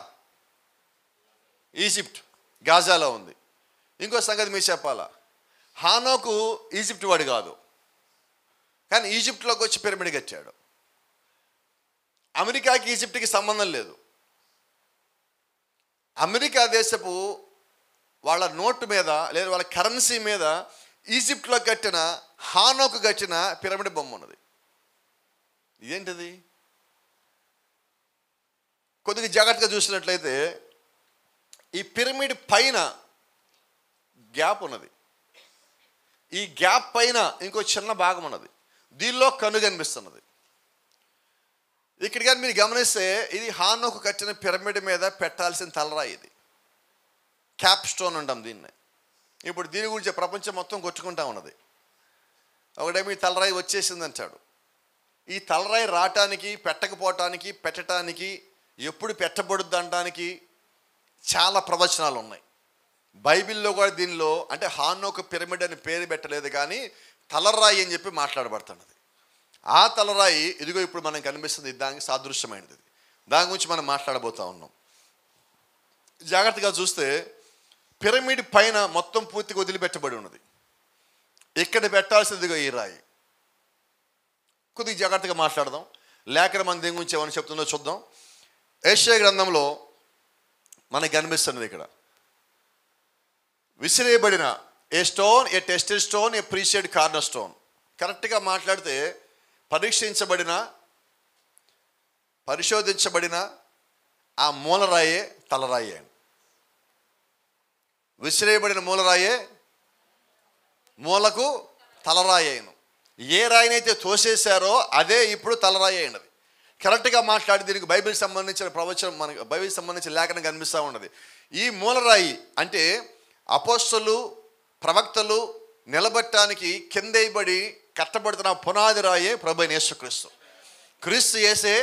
ఈజిప్ట్, గాజాలో ఉంది. ఇంకో సంగతి మీకు చెప్పాలా, హానోకు ఈజిప్ట్ వాడు కాదు, కానీ ఈజిప్ట్లోకి వచ్చి పిరమిడ్ కట్టాడు. అమెరికాకి ఈజిప్ట్కి సంబంధం లేదు. అమెరికా దేశపు వాళ్ళ నోటు మీద లేదా వాళ్ళ కరెన్సీ మీద ఈజిప్ట్లో కట్టిన హానోకు కట్టిన పిరమిడ్ బొమ్మ ఉన్నది. ఇదేంటిది? కొద్దిగా జాగ్రత్తగా చూసినట్లయితే ఈ పిరమిడ్ పైన గ్యాప్ ఉన్నది. ఈ గ్యాప్ పైన ఇంకో చిన్న భాగం ఉన్నది. దీనిలో కన్ను కనిపిస్తున్నది. ఇక్కడ కానీ మీరు గమనిస్తే ఇది హానోకు కట్టిన పిరమిడ్ మీద పెట్టాల్సిన తలరాయి. ఇది క్యాప్ స్టోన్ అంటాం దీన్ని. ఇప్పుడు దీని గురించి ప్రపంచం మొత్తం కొట్టుకుంటా ఉన్నది. ఒకటేమో ఈ తలరాయి వచ్చేసింది అంటాడు. ఈ తలరాయి రావటానికి, పెట్టకపోవటానికి, పెట్టడానికి, ఎప్పుడు పెట్టబడుద్ది అనడానికి చాలా ప్రవచనాలు ఉన్నాయి. బైబిల్లో కూడా దీనిలో అంటే హానోకు పిరమిడ్ అని పేరు పెట్టలేదు, కానీ తలరాయి అని చెప్పి మాట్లాడబడుతున్నది. ఆ తలరాయి ఇదిగో ఇప్పుడు మనకు కనిపిస్తుంది. దానికి సాదృశ్యమైనది. దాని గురించి మనం మాట్లాడబోతా ఉన్నాం. జాగ్రత్తగా చూస్తే పిరమిడ్ పైన మొత్తం పూర్తిగా వదిలిపెట్టబడి ఉన్నది. ఇక్కడ పెట్టాల్సిందిగా ఈ రాయి. కొద్దిగా జాగ్రత్తగా మాట్లాడదాం. లేఖనం మన దేని గురించి ఏమైనా చెప్తుందో చూద్దాం. యెషయా గ్రంథంలో మనకు కనిపిస్తున్నది ఇక్కడ విసిరేయబడిన ఏ స్టోన్, ఏ టెస్టెడ్ స్టోన్, ఏ ప్రీషియడ్ కార్నర్ స్టోన్. కరెక్ట్గా మాట్లాడితే పరీక్షించబడిన, పరిశోధించబడిన ఆ మూలరాయే తలరాయే. విసిరేయబడిన మూలరాయే మూలకు తలరాయేను. ఏ రాయినైతే తోసేశారో అదే ఇప్పుడు తలరాయి అయినది. కరెక్ట్గా మాట్లాడి దీనికి బైబిల్ సంబంధించిన ప్రవచనం, మనకి బైబిల్ సంబంధించిన లేఖనం కనిపిస్తూ ఉన్నది. ఈ మూలరాయి అంటే అపోస్తలు, ప్రవక్తలు నిలబెట్టడానికి కిందేయబడి కట్టబడుతున్న పునాది రాయే ప్రభువైన యేసుక్రీస్తు. క్రీస్తు యేసే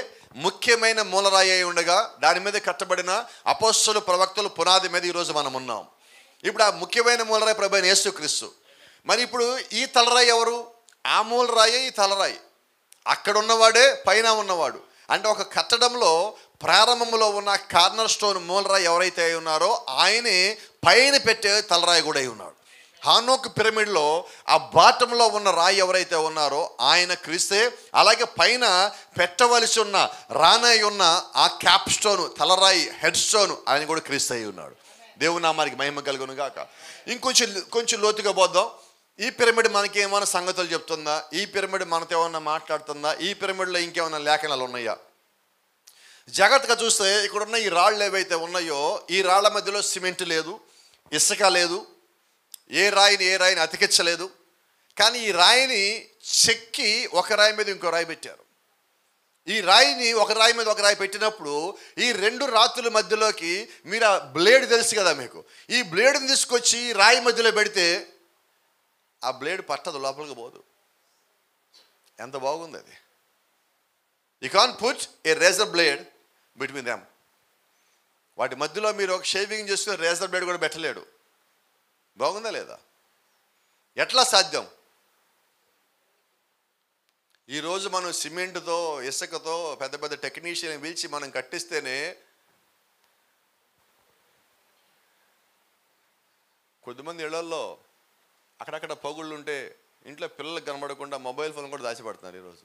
ముఖ్యమైన మూలరాయి అయి ఉండగా దాని మీద కట్టబడిన అపోస్తలు, ప్రవక్తలు పునాది మీద ఈరోజు మనం ఉన్నాం. ఇప్పుడు ఆ ముఖ్యమైన మూలరాయి ప్రభువైన యేసుక్రీస్తు. మరి ఇప్పుడు ఈ తలరాయి ఎవరు? ఆ మూలరాయే ఈ తలరాయి. అక్కడ ఉన్నవాడే పైన ఉన్నవాడు. అంటే ఒక కట్టడంలో ప్రారంభంలో ఉన్న కార్నర్ స్టోన్ మూలరాయి ఎవరైతే అయి ఉన్నారో ఆయనే పైన పెట్టే తలరాయి కూడా అయి ఉన్నాడు. హానోకు పిరమిడ్లో ఆ బాటంలో ఉన్న రాయి ఎవరైతే ఉన్నారో ఆయన క్రీస్తే. అలాగే పైన పెట్టవలసి ఉన్న రానై ఉన్న ఆ క్యాప్ స్టోను, తలరాయి హెడ్ స్టోను ఆయన కూడా క్రీస్తు అయి ఉన్నాడు. దేవుని నామానికి మహిమ కలుగును గాక. కొంచెం లోతుగా పోద్దాం. ఈ పిరమిడ్ మనకి ఏమైనా సంగతులు చెప్తుందా? ఈ పిరమిడ్ మనతో ఏమన్నా మాట్లాడుతుందా? ఈ పిరమిడ్లో ఇంకేమైనా లేఖనాలు ఉన్నాయా? జాగ్రత్తగా చూస్తే ఇక్కడున్న ఈ రాళ్ళు ఏవైతే ఉన్నాయో ఈ రాళ్ల మధ్యలో సిమెంట్ లేదు, ఇసుక లేదు, ఏ రాయిని అతికించలేదు. కానీ ఈ రాయిని చెక్కి ఒక రాయి మీద ఇంకో రాయి పెట్టారు. ఈ రాయిని ఒక రాయి మీద ఒక రాయి పెట్టినప్పుడు ఈ రెండు రాతుల మధ్యలోకి మీరు ఆ బ్లేడ్ తెలుసు కదా మీకు, ఈ బ్లేడ్ని తీసుకొచ్చి రాయి మధ్యలో పెడితే ఆ బ్లేడ్ పట్టదు, లోపలికి పోదు. ఎంత బాగుంది అది. You can't put a razor blade between them. వాటి మధ్యలో మీరు ఒక షేవింగ్ చేసుకుని రేజర్ బ్లేడ్ కూడా పెట్టలేడు. బాగుందా లేదా? ఎట్లా సాధ్యం? ఈరోజు మనం సిమెంట్తో ఇసుకతో పెద్ద పెద్ద టెక్నీషియన్ పిలిచి మనం కట్టిస్తేనే కొద్దిమంది ఇళ్లల్లో అక్కడక్కడ పగుళ్ళు ఉంటే ఇంట్లో పిల్లలకు కనబడకుండా మొబైల్ ఫోన్ కూడా దాచిపెడుతున్నారు ఈరోజు.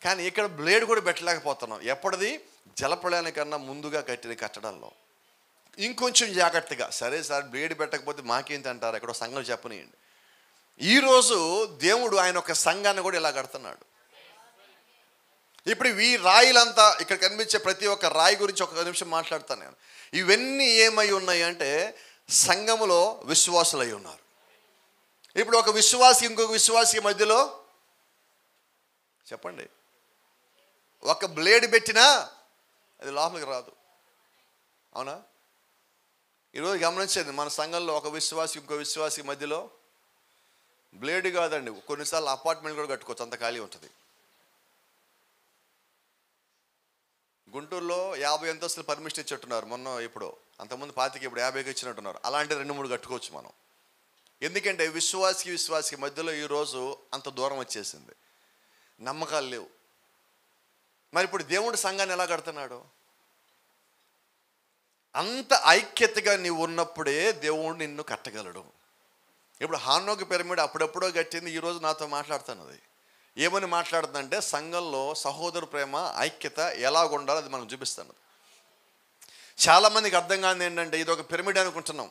కానీ ఇక్కడ బ్లేడ్ కూడా పెట్టలేకపోతున్నాం. ఎప్పటిది? జలప్రళయానికన్నా ముందుగా కట్టిన కట్టడంలో ఇంకొంచెం జాగ్రత్తగా. సరే సార్ బ్లేడ్ పెట్టకపోతే మాకేంటి అంటారు, ఎక్కడో సంగతి చెప్పనియండి. ఈరోజు దేవుడు ఆయన ఒక సంఘాన్ని కూడా ఇలా కడుతున్నాడు. ఇప్పుడు ఈ రాయిలంతా ఇక్కడ కనిపించే ప్రతి ఒక్క రాయి గురించి ఒక నిమిషం మాట్లాడతాను నేను. ఇవన్నీ ఏమై ఉన్నాయి అంటే సంఘములో విశ్వాసులు అయి ఉన్నారు. ఇప్పుడు ఒక విశ్వాసి ఇంకొక విశ్వాసి మధ్యలో చెప్పండి ఒక బ్లేడ్ పెట్టినా అది లోపలికి రాదు. అవునా? ఈరోజు గమనించండి, మన సంఘంలో ఒక విశ్వాసి ఇంకో విశ్వాసి మధ్యలో బ్లేడ్ కాదండి, కొన్నిసార్లు అపార్ట్మెంట్ కూడా కట్టుకోవచ్చు, అంత ఖాళీ ఉంటుంది. గుంటూరులో 50 అంతస్తులు పర్మిషన్ ఇచ్చేట్టున్నారు మొన్న, ఇప్పుడు అంతకుముందు 25, ఇప్పుడు 50కి ఇచ్చినట్టున్నారు. అలాంటి 2-3 కట్టుకోవచ్చు మనం. ఎందుకంటే విశ్వాసికి మధ్యలో ఈరోజు అంత దూరం వచ్చేసింది, నమ్మకాలు లేవు. మరి ఇప్పుడు దేవుడు సంఘాన్ని ఎలా కడుతున్నాడు? అంత ఐక్యతగా నీవు ఉన్నప్పుడే దేవుడు నిన్ను కట్టగలడు. ఇప్పుడు హానోకు పిరమిడ్ అప్పుడెప్పుడో కట్టింది, ఈరోజు నాతో మాట్లాడుతున్నది. ఏమని మాట్లాడుతుందంటే సంఘంలో సహోదర ప్రేమ ఐక్యత ఎలా ఉండాలో అది మనం చూపిస్తున్నది. చాలామందికి అర్థం కాదు ఏంటంటే ఇది ఒక పిరమిడ్ అనుకుంటున్నాం.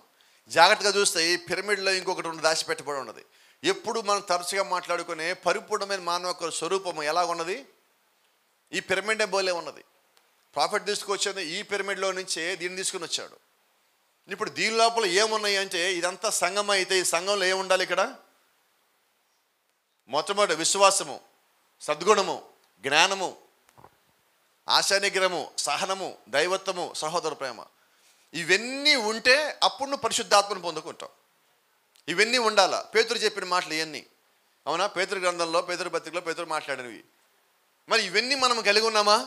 జాగ్రత్తగా చూస్తే ఈ పిరమిడ్లో ఇంకొకటి రెండు దాచిపెట్టబడి ఉన్నది. ఎప్పుడు మనం తరచుగా మాట్లాడుకునే పరిపూర్ణమైన మానవ స్వరూపము ఎలా ఉన్నది? ఈ పిరమిడే బోలే ఉన్నది. ప్రాఫిట్ తీసుకొచ్చేది ఈ పిరమిడ్లో నుంచే దీన్ని తీసుకుని వచ్చాడు. ఇప్పుడు దీని లోపల ఏమున్నాయి అంటే ఇదంతా సంఘం అయితే ఈ సంఘంలో ఏముండాలి? ఇక్కడ మొట్టమొదటి విశ్వాసము, సద్గుణము, జ్ఞానము, ఆశానిగ్రహము, సహనము, దైవత్వము, సహోదర ప్రేమ. ఇవన్నీ ఉంటే అప్పుడు నువ్వు పరిశుద్ధాత్మను పొందుకుంటావు. ఇవన్నీ ఉండాలా. పేతురు చెప్పిన మాటలు ఇవన్నీ, అవునా? పేతురు గ్రంథంలో, పేతురు పత్రికలో పేతురు మాట్లాడినవి. మరి ఇవన్నీ మనం కలిగి ఉన్నామా?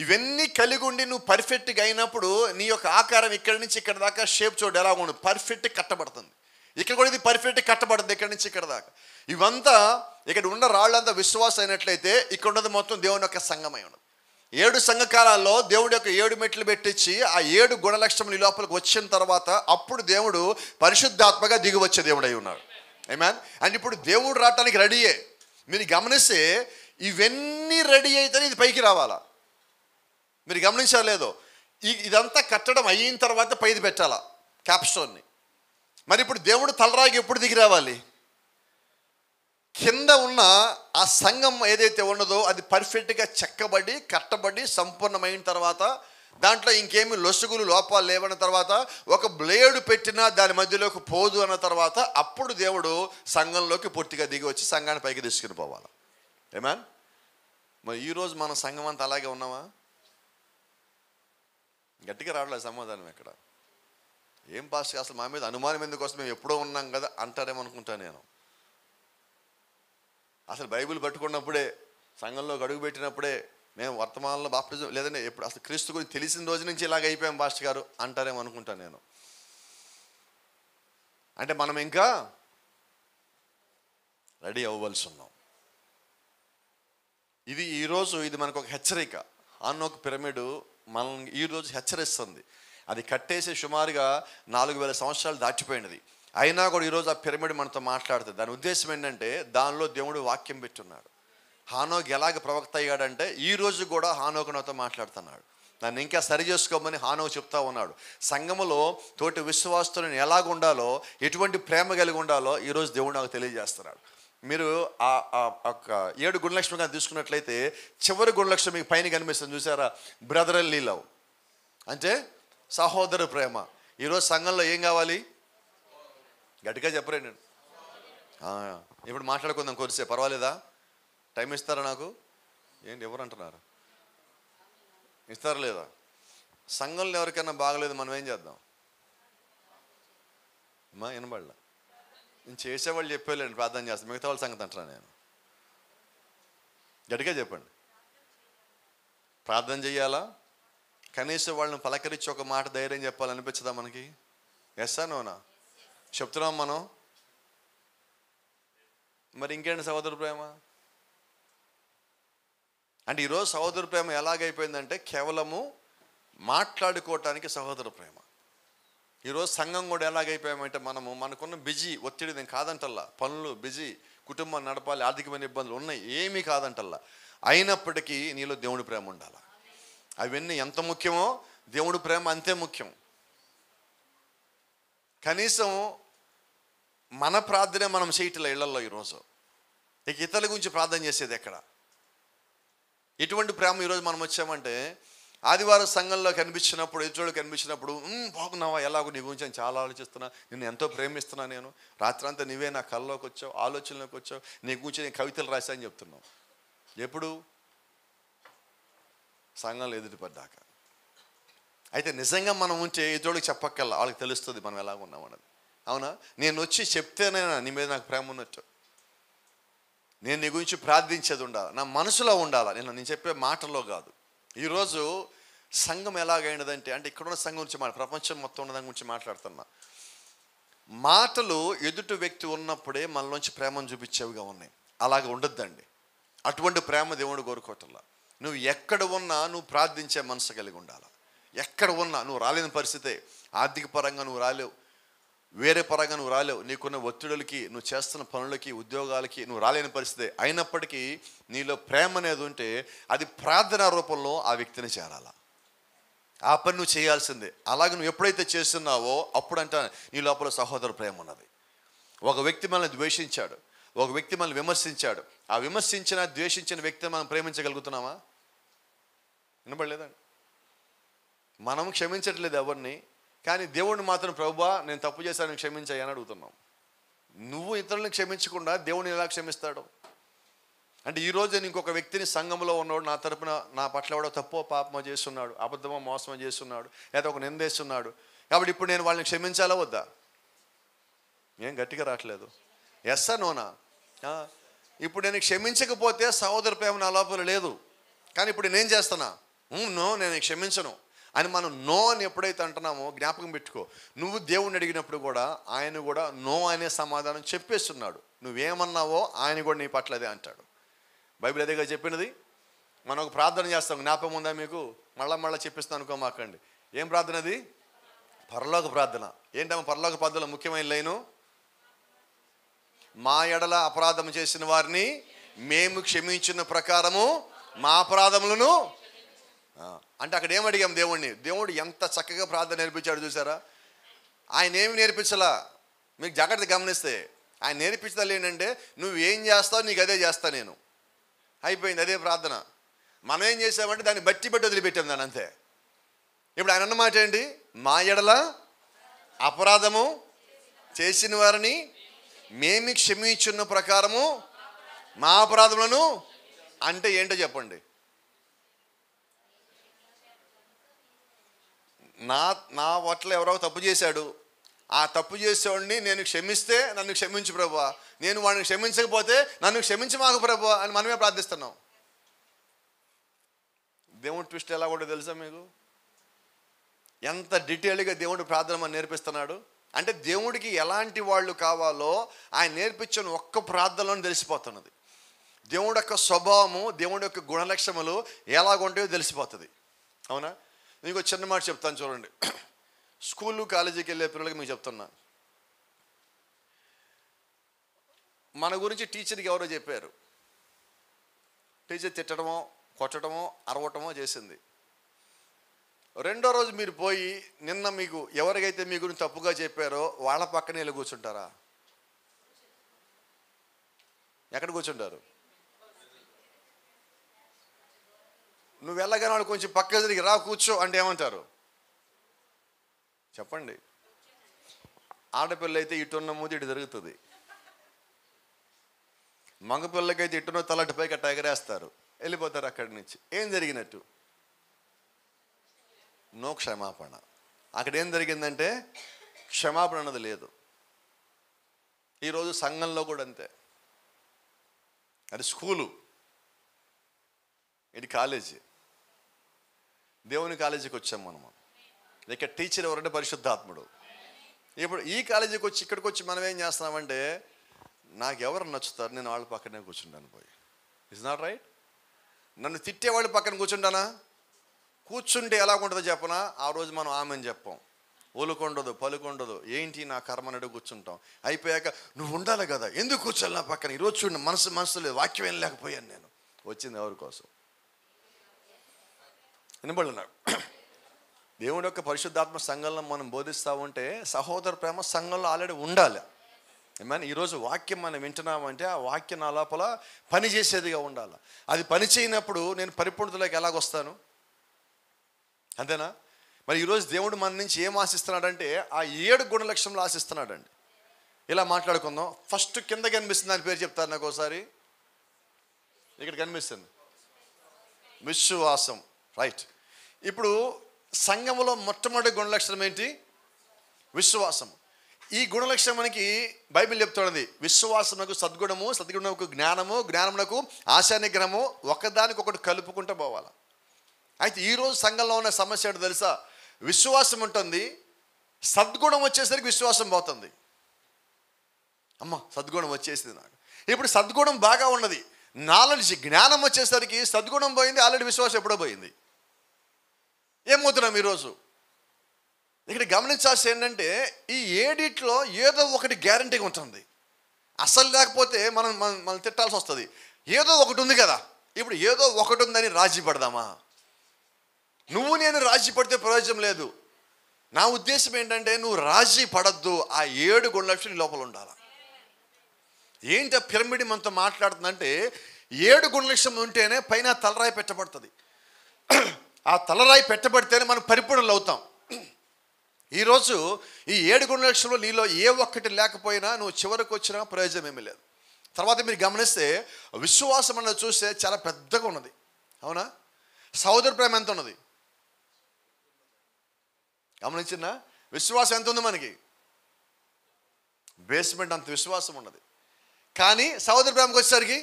ఇవన్నీ కలిగి ఉండి నువ్వు పర్ఫెక్ట్గా అయినప్పుడు నీ యొక్క ఆకారం ఇక్కడి నుంచి ఇక్కడ దాకా షేప్ చూడు ఎలా ఉండదు, పర్ఫెక్ట్ కట్టబడుతుంది. ఇక్కడ కూడా ఇది పర్ఫెక్ట్ కట్టబడుతుంది ఇక్కడి నుంచి ఇక్కడ దాకా. ఇవంతా ఇక్కడ ఉన్న రాళ్ళంతా విశ్వాసం అయినట్లయితే ఇక్కడ ఉన్నది మొత్తం దేవుని యొక్క సంఘమై ఉన్నది. 7 సంఘకాలాల్లో దేవుడి యొక్క 7 మెట్లు పెట్టించి ఆ 7 గుణలక్షణములు ఈ లోపలికి వచ్చిన తర్వాత అప్పుడు దేవుడు పరిశుద్ధాత్మగా దిగి వచ్చే దేవుడు అయి ఉన్నాడు. ఆమేన్. అండ్ ఇప్పుడు దేవుడు రావటానికి రెడీయే. మీరు గమనిస్తే ఇవన్నీ రెడీ అయితేనే ఇది పైకి రావాలా. మీరు గమనించారు లేదో, ఇదంతా కట్టడం అయిన తర్వాత పైది పెట్టాలా క్యాప్స్టోన్ని. మరి ఇప్పుడు దేవుడు తలరాగి ఎప్పుడు దిగి రావాలి? కింద ఉన్న ఆ సంఘం ఏదైతే ఉన్నదో అది పర్ఫెక్ట్గా చెక్కబడి కట్టబడి సంపూర్ణమైన తర్వాత దాంట్లో ఇంకేమి లొసుగులు లోపాలు లేవన్న తర్వాత ఒక బ్లేడు పెట్టినా దాని మధ్యలోకి పోదు అన్న తర్వాత అప్పుడు దేవుడు సంఘంలోకి పూర్తిగా దిగి వచ్చి సంఘాన్ని పైకి తీసుకుని పోవాలి. ఆమేన్. మరి ఈరోజు మన సంఘం అంతా అలాగే ఉన్నామా? గట్టిగా రావట్లేదు సమాధానం. ఎక్కడ ఏం పాస్టర్ అసలు మా మీద అనుమానం ఎందుకోసం, మేము ఎప్పుడో ఉన్నాం కదా అంటారేమనుకుంటా నేను. అసలు బైబిల్ పట్టుకున్నప్పుడే, సంఘంలో అడుగు పెట్టినప్పుడే మేము వర్తమానంలో బాప్టిజం లేదంటే ఎప్పుడు అసలు క్రీస్తు గురించి తెలిసిన రోజు నుంచి ఇలాగ అయిపోయాం పాస్టర్ గారు అంటారేమనుకుంటాను నేను. అంటే మనం ఇంకా రెడీ అవ్వవలసి ఉన్నాం. ఈరోజు ఇది మనకు ఒక హెచ్చరిక. హానోకు పిరమిడ్ మనం ఈరోజు హెచ్చరిస్తుంది. అది కట్టేసి సుమారుగా 4000 సంవత్సరాలు దాటిపోయినది. అయినా కూడా ఈరోజు ఆ పిరమిడ్ మనతో మాట్లాడుతుంది. దాని ఉద్దేశం ఏంటంటే దానిలో దేవుడు వాక్యం పెట్టున్నాడు. హానోకు ఎలాగ ప్రవక్త అయ్యాడంటే ఈరోజు కూడా హానోకు నాతో మాట్లాడుతున్నాడు. నన్ను ఇంకా సరి చేసుకోమని హానోకు చెప్తా ఉన్నాడు. సంఘములో తోటి విశ్వాసంతో నేను ఎలాగ ఉండాలో, ఎటువంటి ప్రేమ కలిగి ఉండాలో ఈరోజు దేవుడు నాకు తెలియజేస్తున్నాడు. మీరు ఆ 7 గుణలక్షణంగా తీసుకున్నట్లయితే చివరి గుణలక్షణం మీకు పైన కనిపిస్తుంది చూసారా? బ్రదర్లీ లవ్ అంటే సహోదర ప్రేమ. ఈరోజు సంఘంలో ఏం కావాలి? గట్టిగా చెప్పరే నేను. ఇప్పుడు మాట్లాడుకుందాం కొద్దిసేపు, పర్వాలేదా? టైం ఇస్తారా నాకు? ఏంటి ఎవరు అంటున్నారు? ఇస్తారా లేదా? సంఘంలో ఎవరికైనా బాగలేదు, మనం ఏం చేద్దాం? మా వినబడలా. నేను చేసేవాళ్ళు చెప్పేవాళ్ళండి ప్రార్థన చేస్తాను, మిగతా వాళ్ళ సంగతి అంటున్నా నేను. గట్టిగా చెప్పండి. ప్రార్థన చెయ్యాలా? కనీసం వాళ్ళని పలకరించి ఒక మాట ధైర్యం చెప్పాలనిపించదా మనకి? ఎస్సా నోనా చెప్తున్నాం మనం. మరి ఇంకేంటి సహోదర ప్రేమ అంటే? ఈరోజు సహోదర ప్రేమ ఎలాగైపోయిందంటే కేవలము మాట్లాడుకోవటానికి సహోదర ప్రేమ. ఈరోజు సంఘం కూడా ఎలాగైపోయామంటే మనకున్న బిజీ ఒత్తిడి, నేను కాదంటల్లా, పనులు బిజీ, కుటుంబం నడపాలి, ఆర్థికమైన ఇబ్బందులు ఉన్నాయి, ఏమీ కాదంటల్లా. అయినప్పటికీ నీలో దేవుడి ప్రేమ ఉండాలి. అవన్నీ ఎంత ముఖ్యమో దేవుడి ప్రేమ అంతే ముఖ్యం. కనీసం మన ప్రార్థనే మనం చేయట్లే ఇళ్లలో ఈరోజు. ఇక ఇతరుల గురించి ప్రార్థన చేసేది ఎక్కడ? ఎటువంటి ప్రేమ ఈరోజు మనం వచ్చామంటే, ఆదివారం సంఘంలో కనిపించినప్పుడు, ఎదురు కనిపించినప్పుడు, బాగున్నావా, ఎలాగో నీ గురించి నేను చాలా ఆలోచిస్తున్నా, నిన్ను ఎంతో ప్రేమిస్తున్నా, నేను రాత్రంతా నీవే నా కళ్ళలోకి వచ్చావు, ఆలోచనలోకి వచ్చావు, నీ గురించి నేను కవితలు రాశాను చెప్తున్నావు. ఎప్పుడు? సంఘంలో ఎదుటిపడ్డాక. అయితే నిజంగా మనం ఉంటే ఎదురుకి చెప్పక్కల్లా, వాళ్ళకి తెలుస్తుంది మనం ఎలాగ ఉన్నామన్నది. అవునా? నేను వచ్చి చెప్తేనైనా నీ మీద నాకు ప్రేమ ఉన్నట్టు, నేను నీ గురించి ప్రార్థించేది ఉండాలి, నా మనసులో ఉండాలి, నేను చెప్పే మాటల్లో కాదు. ఈరోజు సంఘం ఎలాగైనదంటే, అంటే ఇక్కడున్న సంఘం గురించి ప్రపంచం మొత్తం ఉన్న దాని గురించి మాట్లాడుతున్నా. మాటలు ఎదుటి వ్యక్తి ఉన్నప్పుడే మనలోంచి ప్రేమను చూపించేవిగా ఉన్నాయి. అలాగే ఉండొద్దండి. అటువంటి ప్రేమ దేవుడు కోరుకోవట్లా. నువ్వు ఎక్కడ ఉన్నా నువ్వు ప్రార్థించే మనసు కలిగి ఉండాలి. ఎక్కడ ఉన్నా నువ్వు రాలేని పరిస్థితే, ఆర్థిక పరంగా నువ్వు రాలేవు, వేరే పరంగా నువ్వు రాలేవు, నీకున్న ఒత్తిడులకి, నువ్వు చేస్తున్న పనులకి, ఉద్యోగాలకి నువ్వు రాలేని పరిస్థితే, అయినప్పటికీ నీలో ప్రేమ అనేది ఉంటే అది ప్రార్థనా రూపంలో ఆ వ్యక్తిని చేరాల. ఆ పని నువ్వు చేయాల్సిందే. అలాగే నువ్వు ఎప్పుడైతే చేస్తున్నావో అప్పుడంట నీ లోపల సహోదర ప్రేమ ఉన్నది. ఒక వ్యక్తి మనల్ని ద్వేషించాడు, ఒక వ్యక్తి మనల్ని విమర్శించాడు, ఆ విమర్శించిన ద్వేషించిన వ్యక్తిని మనం ప్రేమించగలుగుతున్నామా? వినబడలేదండి. మనం క్షమించట్లేదు ఎవరిని, కానీ దేవుడిని మాత్రం ప్రభువా నేను తప్పు చేశాను క్షమించాయి అని అడుగుతున్నాం. నువ్వు ఇతరులను క్షమించకుండా దేవుడిని ఎలా క్షమిస్తాడు? అంటే ఈరోజు నేను ఇంకొక వ్యక్తిని, సంఘంలో ఉన్నవాడు నా తరపున నా పట్ల ఎవడో తప్పో పాపమో చేస్తున్నాడు, అబద్ధమో మోసమో చేస్తున్నాడు, లేదా ఒక నిందేస్తున్నాడు, కాబట్టి ఇప్పుడు నేను వాళ్ళని క్షమించాలా వద్దా? ఏం గట్టిగా రావట్లేదు. ఎస్సా నోనా? ఇప్పుడు నేను క్షమించకపోతే సహోదర ప్రేమ నా లోపల లేదు, కానీ ఇప్పుడు నేనేం చేస్తున్నా? నో, నేను క్షమించను అని మనం నో అని ఎప్పుడైతే అంటున్నామో జ్ఞాపకం పెట్టుకో. నువ్వు దేవుణ్ణి అడిగినప్పుడు కూడా ఆయన కూడా నో అనే సమాధానం చెప్పేస్తున్నాడు. నువ్వేమన్నావో ఆయన కూడా నీ పట్ల అదే అంటాడు. బైబిల్ అదేగా చెప్పినది. మనం ఒక ప్రార్థన చేస్తాం, జ్ఞాపకం ఉందా మీకు? మళ్ళా చెప్పిస్తాను అనుకోమాకండి. ఏం ప్రార్థన అది? పరలోక ప్రార్థన. ఏంటమ్మా పరలోక ప్రార్థనలో ముఖ్యమైన లైను? మా ఎడల అపరాధం చేసిన వారిని మేము క్షమించిన ప్రకారము మా అపరాధములను. అంటే అక్కడ ఏం అడిగాం దేవుణ్ణి? దేవుడు ఎంత చక్కగా ప్రార్థన నేర్పించాడు చూసారా? ఆయన ఏమి నేర్పించలా. మీకు జాగ్రత్త గమనిస్తే ఆయన నేర్పించదాలు ఏంటంటే, నువ్వు ఏం చేస్తావు నీకు అదే చేస్తా నేను, అయిపోయింది, అదే ప్రార్థన. మనం ఏం చేసామంటే దాన్ని బట్టి వదిలిపెట్టాం దాన్ని, అంతే. ఇప్పుడు ఆయన అన్నమాట ఏంటి? మా ఎడల అపరాధము చేసిన వారిని మేము క్షమించున్న ప్రకారము మా అపరాధములను. అంటే ఏంటో చెప్పండి? నా పట్ల ఎవరో తప్పు చేశాడు, ఆ తప్పు చేసేవాడిని నేను క్షమిస్తే నన్ను క్షమించు ప్రభువా, నేను వాడిని క్షమించకపోతే నన్ను క్షమించి మాకు ప్రభువా అని మనమే ప్రార్థిస్తున్నాం. దేవుడి ట్విస్ట్ ఎలా కూడా తెలుసా మీకు? ఎంత డీటెయిల్గా దేవుడు ప్రార్థన మనం నేర్పిస్తున్నాడు అంటే, దేవుడికి ఎలాంటి వాళ్ళు కావాలో ఆయన నేర్పించిన ఒక్క ప్రార్థనలో తెలిసిపోతున్నది. దేవుడి యొక్క స్వభావము, దేవుడి యొక్క గుణలక్షణములు ఎలాగుంటాయో తెలిసిపోతుంది. అవునా? మీకు చిన్న మాట చెప్తాను చూడండి. స్కూలు కాలేజీకి వెళ్ళే పిల్లలకి మీకు చెప్తున్నా, మన గురించి టీచర్కి ఎవరో చెప్పారు, టీచర్ తిట్టడమో కొట్టడమో అరవటమో చేసింది. రెండో రోజు మీరు పోయి నిన్న మీకు ఎవరికైతే మీ గురించి తప్పుగా చెప్పారో వాళ్ళ పక్కనే వెళ్ళి కూర్చుంటారా? ఎక్కడ కూర్చుంటారు? నువ్వు వెళ్ళగానే వాళ్ళు కొంచెం పక్క తిరిగి రా కూర్చో అంటే ఏమంటారు చెప్పండి? ఆడపిల్ల అయితే ఇటు ఉన్న మూతి ఇటు జరుగుతుంది. మగపిల్లకైతే ఇట్టునో తలటిపై గట్ట ఎగరేస్తారు, వెళ్ళిపోతారు అక్కడి నుంచి. ఏం జరిగినట్టు? నో క్షమాపణ. అక్కడ ఏం జరిగిందంటే క్షమాపణ అన్నది లేదు. ఈరోజు సంఘంలో కూడా అంతే. అది స్కూలు, ఇది కాలేజీ. దేవుని కాలేజీకి వచ్చాం మనము. ఇక్కడ టీచర్ ఎవరంటే పరిశుద్ధాత్ముడు. ఇప్పుడు ఈ కాలేజీకి వచ్చి ఇక్కడికి వచ్చి మనం ఏం చేస్తున్నామంటే, నాకు ఎవరు నచ్చుతారు, నేను వాళ్ళ పక్కనే కూర్చుంటాను పోయి. It's not right. నన్ను తిట్టేవాళ్ళు పక్కన కూర్చుంటానా? కూర్చుంటే ఎలా ఉంటుందో చెప్పనా? ఆ రోజు మనం ఆమెను చెప్పాం, ఒలుకొండదు పలుకొండదు, ఏంటి నా కర్మ నడు కూర్చుంటాం. అయిపోయాక నువ్వు ఉండాలి కదా, ఎందుకు కూర్చోాలి నా పక్కన? ఈరోజు చూడండి మనసు లేదు, వాక్యం ఏం లేకపోయాను. నేను వచ్చింది ఎవరి కోసం? వినబడినాడు. దేవుడి యొక్క పరిశుద్ధాత్మ సంఘంలో మనం బోధిస్తూ ఉంటే సహోదర ప్రేమ సంఘంలో ఆల్రెడీ ఉండాలి. ఏమైనా ఈరోజు వాక్యం మనం వింటున్నామంటే ఆ వాక్యం నా లోపల పనిచేసేదిగా ఉండాలి. అది పని చేయనప్పుడు నేను పరిపూర్ణతలోకి ఎలాగొస్తాను? అంతేనా? మరి ఈరోజు దేవుడు మన నుంచి ఏం ఆశిస్తున్నాడంటే ఆ 7 గుణలక్షణాలు ఆశిస్తున్నాడండి. ఇలా మాట్లాడుకుందాం. ఫస్ట్ కింద కనిపిస్తుంది, దాని పేరు చెప్తారు నాకు ఒకసారి. ఇక్కడ కనిపిస్తుంది విశ్వాసం. రైట్. ఇప్పుడు సంఘములో మొట్టమొదటి గుణలక్షణం ఏంటి? విశ్వాసం. ఈ గుణలక్షణం మనకి బైబిల్ చెప్తున్నది. విశ్వాసమునకు సద్గుణము, సద్గుణముకు జ్ఞానము, జ్ఞానమునకు ఆశానిగ్రహము, ఒకదానికొకటి కలుపుకుంటూ పోవాలి. అయితే ఈరోజు సంఘంలో ఉన్న సమస్య ఏంటో తెలుసా? విశ్వాసం ఉంటుంది, సద్గుణం వచ్చేసరికి విశ్వాసం పోతుంది. అమ్మ సద్గుణం వచ్చేసింది నాకు. ఇప్పుడు సద్గుణం బాగా ఉన్నది, నాలెడ్జ్ జ్ఞానం వచ్చేసరికి సద్గుణం పోయింది, ఆల్రెడీ విశ్వాసం ఎప్పుడో పోయింది. ఏమవుతున్నాం ఈరోజు? ఇక్కడ గమనించాల్సి ఏంటంటే ఈ 7 ఏదో ఒకటి గ్యారంటీగా ఉంటుంది. అసలు లేకపోతే మనం తిట్టాల్సి వస్తుంది. ఏదో ఒకటి ఉంది కదా, ఇప్పుడు ఏదో ఒకటి ఉందని రాజీ పడదామా? నువ్వు నేను రాజీ పడితే ప్రయోజనం లేదు. నా ఉద్దేశం ఏంటంటే నువ్వు రాజీ పడద్దు, ఆ 7 గుణలక్షణాలు లోపల ఉండాలి. ఏంటి ఆ పిరమిడ్ మనతో మాట్లాడుతుందంటే 7 గుణలక్షణం ఉంటేనే పైన తలరాయి పెట్టబడుతుంది. ఆ తలరాయి పెట్టబడితేనే మనం పరిపూర్ణలు అవుతాం. ఈరోజు ఈ 7 గుణలక్షణంలో నీలో ఏ ఒక్కటి లేకపోయినా నువ్వు చివరికి వచ్చినా ప్రయోజనం ఏమీ లేదు. తర్వాత మీరు గమనిస్తే విశ్వాసం అన్నది చూస్తే చాలా పెద్దగా ఉన్నది. అవునా? సహోదర ప్రేమ ఎంత ఉన్నది గమనించినా? విశ్వాసం ఎంత ఉంది మనకి? బేస్మెంట్ అంత విశ్వాసం ఉన్నది. కానీ సహోదర ప్రేమకు వచ్చేసరికి